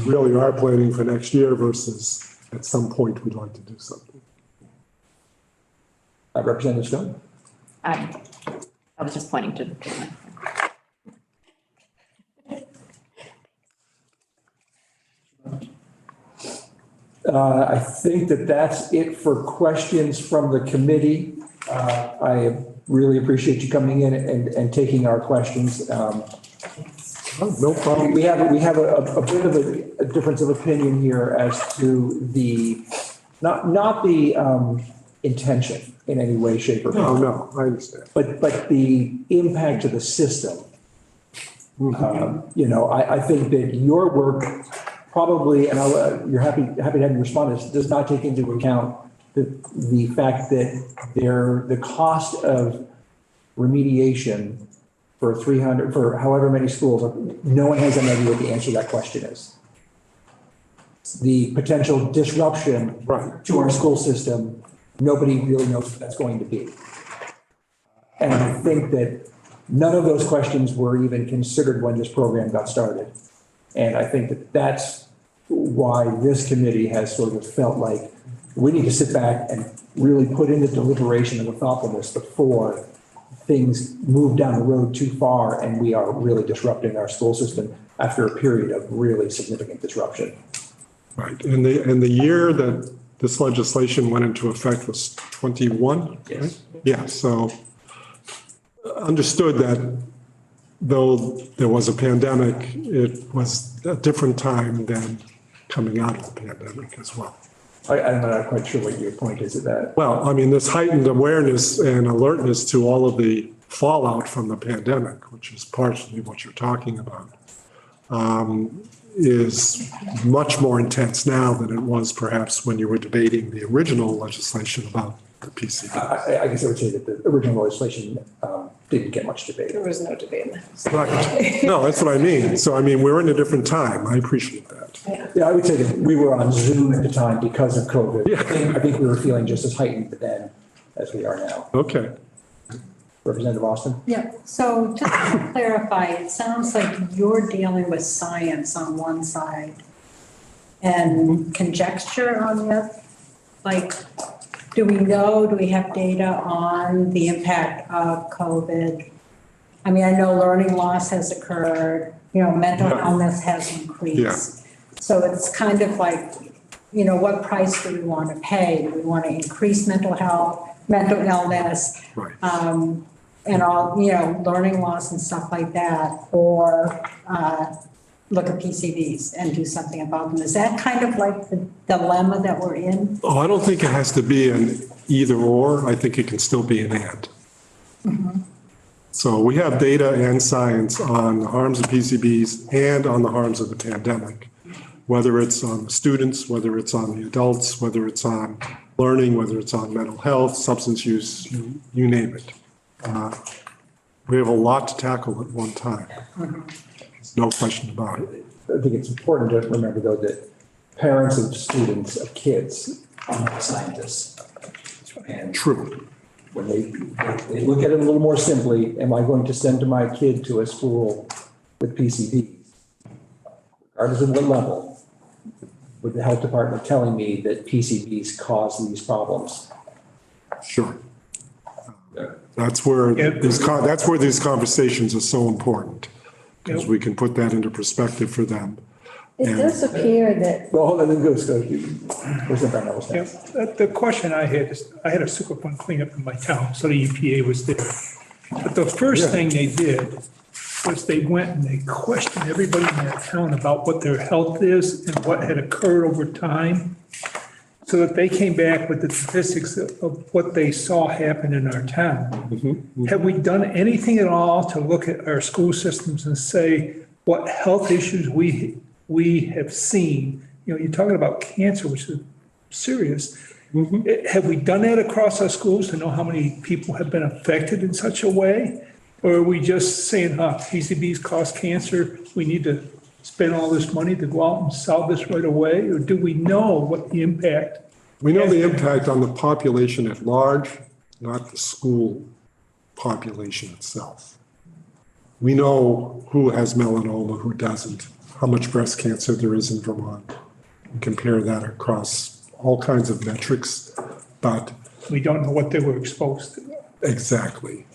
really are planning for next year versus at some point we'd like to do something? Representative Stone? I was just pointing to. I think that's it for questions from the committee. I really appreciate you coming in and taking our questions. No problem. We have a bit of a difference of opinion here as to not the intention in any way, shape, or form. No, I understand. But the impact to the system. I think that your work probably, and you're happy to have you respond to this, does not take into account the fact that the cost of remediation for however many schools, no one has any idea what the answer to that question is. The potential disruption to our school system, nobody really knows what that's going to be. And I think that none of those questions were even considered when this program got started. And I think that that's why this committee has sort of felt like we need to sit back and really put in the deliberation and the thoughtfulness before things move down the road too far and we are really disrupting our school system after a period of really significant disruption. Right, and the year that this legislation went into effect was 21? Yes. Right? Yeah, so understood that though there was a pandemic, it was a different time than coming out of the pandemic as well. I'm not quite sure what your point is at that. Well, I mean, this heightened awareness and alertness to all of the fallout from the pandemic, which is partially what you're talking about. is much more intense now than it was perhaps when you were debating the original legislation about the PCB. I guess I would say that the original legislation didn't get much debate. There was no debate in the House. Right. No, that's what I mean. So I mean, we're in a different time. I appreciate that. Yeah, I would say that we were on Zoom at the time because of COVID. Yeah. I think we were feeling just as heightened then as we are now. Okay. Representative Austin? Yeah, so just to clarify, it sounds like you're dealing with science on one side and conjecture on the other. Like, do we have data on the impact of COVID? I mean, I know learning loss has occurred, mental illness has increased. So it's kind of like, what price do we want to pay? Do we want to increase mental illness? Right. And all, learning loss and stuff like that, or look at PCBs and do something about them. Is that kind of like the dilemma that we're in? Oh, I don't think it has to be an either or. I think it can still be an and. Mm-hmm. So we have data and science on the harms of PCBs and on the harms of the pandemic, whether it's on the students, whether it's on the adults, whether it's on learning, whether it's on mental health, substance use, you name it. We have a lot to tackle at one time. There's no question about it. I think it's important to remember, though, that parents of students, of kids, are not scientists. And True. when they look at it a little more simply, am I going to send my kid to a school with PCBs? Regardless of what level, with the health department telling me that PCBs cause these problems? Sure. That's where these conversations are so important, because we can put that into perspective for them. It does appear that, Well, hold on, then go. The question I had is, I had a Superfund cleanup in my town, so the EPA was there. But the first thing they did was they went and they questioned everybody in that town about what their health is and what had occurred over time, so that they came back with the statistics of what they saw happen in our town. Have we done anything at all to look at our school systems and say what health issues we have seen? You're talking about cancer, which is serious. Have we done that across our schools to know how many people have been affected in such a way? Or are we just saying, PCBs cause cancer, we need to spend all this money to go out and solve this right away? Or do we know what the impact? We know the impact on the population at large, not the school population itself. We know who has melanoma, who doesn't, how much breast cancer there is in Vermont. We compare that across all kinds of metrics, but. We don't know what they were exposed to. Exactly.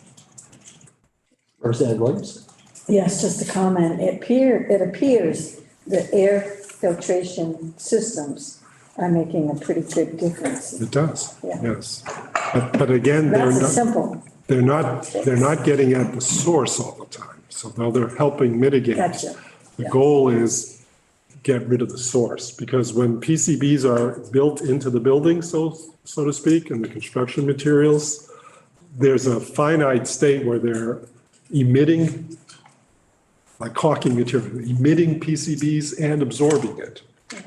Representative Williams? yes, just a comment. It appears that air filtration systems are making a pretty good difference. It does, Yeah. yes. But again, That's simple. they're not getting at the source all the time. So though they're helping mitigate. Gotcha. The goal is get rid of the source, because when PCBs are built into the building, so to speak, and the construction materials, there's a finite state where they're emitting, like caulking material, emitting PCBs and absorbing it.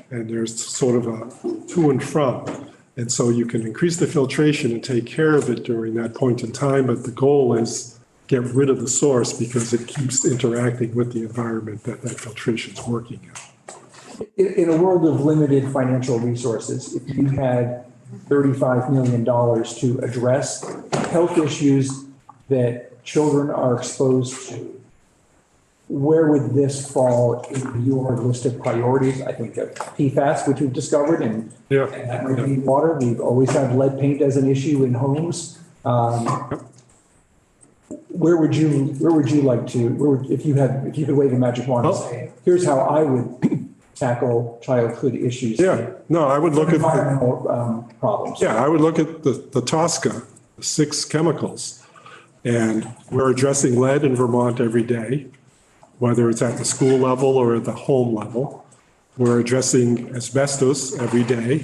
And there's sort of a to and from. And so you can increase the filtration and take care of it during that point in time, but the goal is get rid of the source because it keeps interacting with the environment that filtration is working in. In a world of limited financial resources, if you had $35 million to address health issues that children are exposed to, where would this fall in your list of priorities? I think of PFAS, which we've discovered, and drinking water. We've always had lead paint as an issue in homes. Where would you like to, if you could wave a magic wand and say, here's how I would tackle childhood issues? Yeah, no, I would look at environmental problems. Yeah, I would look at the TSCA, the 6 chemicals, and we're addressing lead in Vermont every day, whether it's at the school level or at the home level. We're addressing asbestos every day,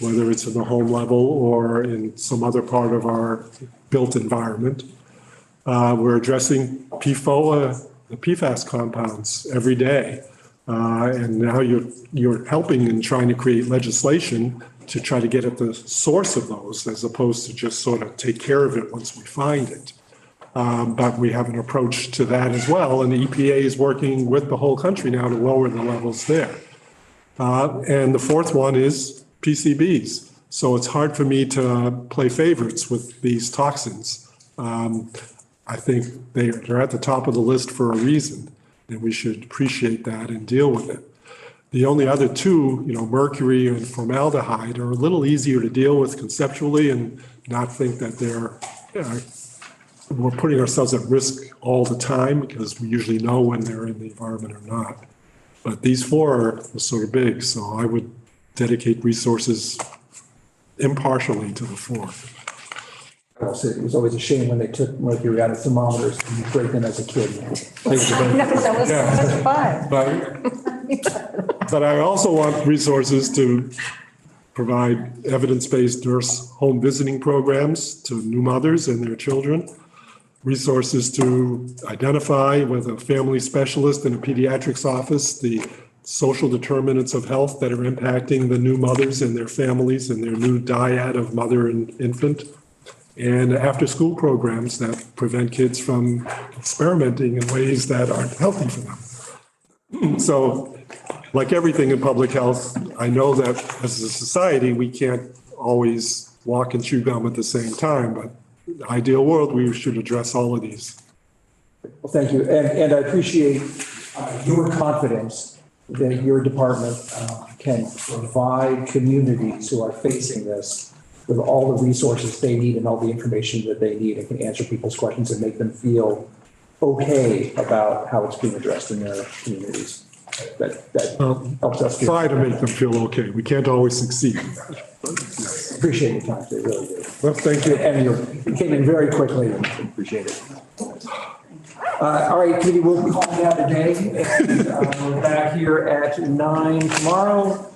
whether it's in the home level or in some other part of our built environment. We're addressing PFOA, the PFAS compounds every day. And now you're helping and trying to create legislation to try to get at the source of those as opposed to just sort of take care of it once we find it. But we have an approach to that as well, and the EPA is working with the whole country now to lower the levels there. And the fourth one is PCBs. So it's hard for me to play favorites with these toxins. I think they're at the top of the list for a reason, and we should appreciate that and deal with it. The only other two, mercury and formaldehyde, are a little easier to deal with conceptually and not think that we're putting ourselves at risk all the time because we usually know when they're in the environment or not. But these four are sort of big, so I would dedicate resources impartially to the four. I'll say it was always a shame when they took mercury out of thermometers and you break them as a kid. That's fine. But I also want resources to provide evidence-based nurse home visiting programs to new mothers and their children, resources to identify with a family specialist in a pediatrics office the social determinants of health that are impacting the new mothers and their families and their new dyad of mother and infant, and after-school programs that prevent kids from experimenting in ways that aren't healthy for them. So, like everything in public health, I know that as a society, we can't always walk and chew gum at the same time, but in the ideal world, we should address all of these. Well, thank you. And I appreciate your confidence that your department can provide communities who are facing this with all the resources they need and all the information that they need and can answer people's questions and make them feel okay about how it's being addressed in their communities. That helps us. Try to make them feel okay. We can't always succeed. Appreciate your time, they really do. Well, thank you. And you came in very quickly and appreciate it. All right, Katie, we'll be calling out today. And, we're back here at 9 tomorrow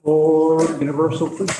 for Universal Police.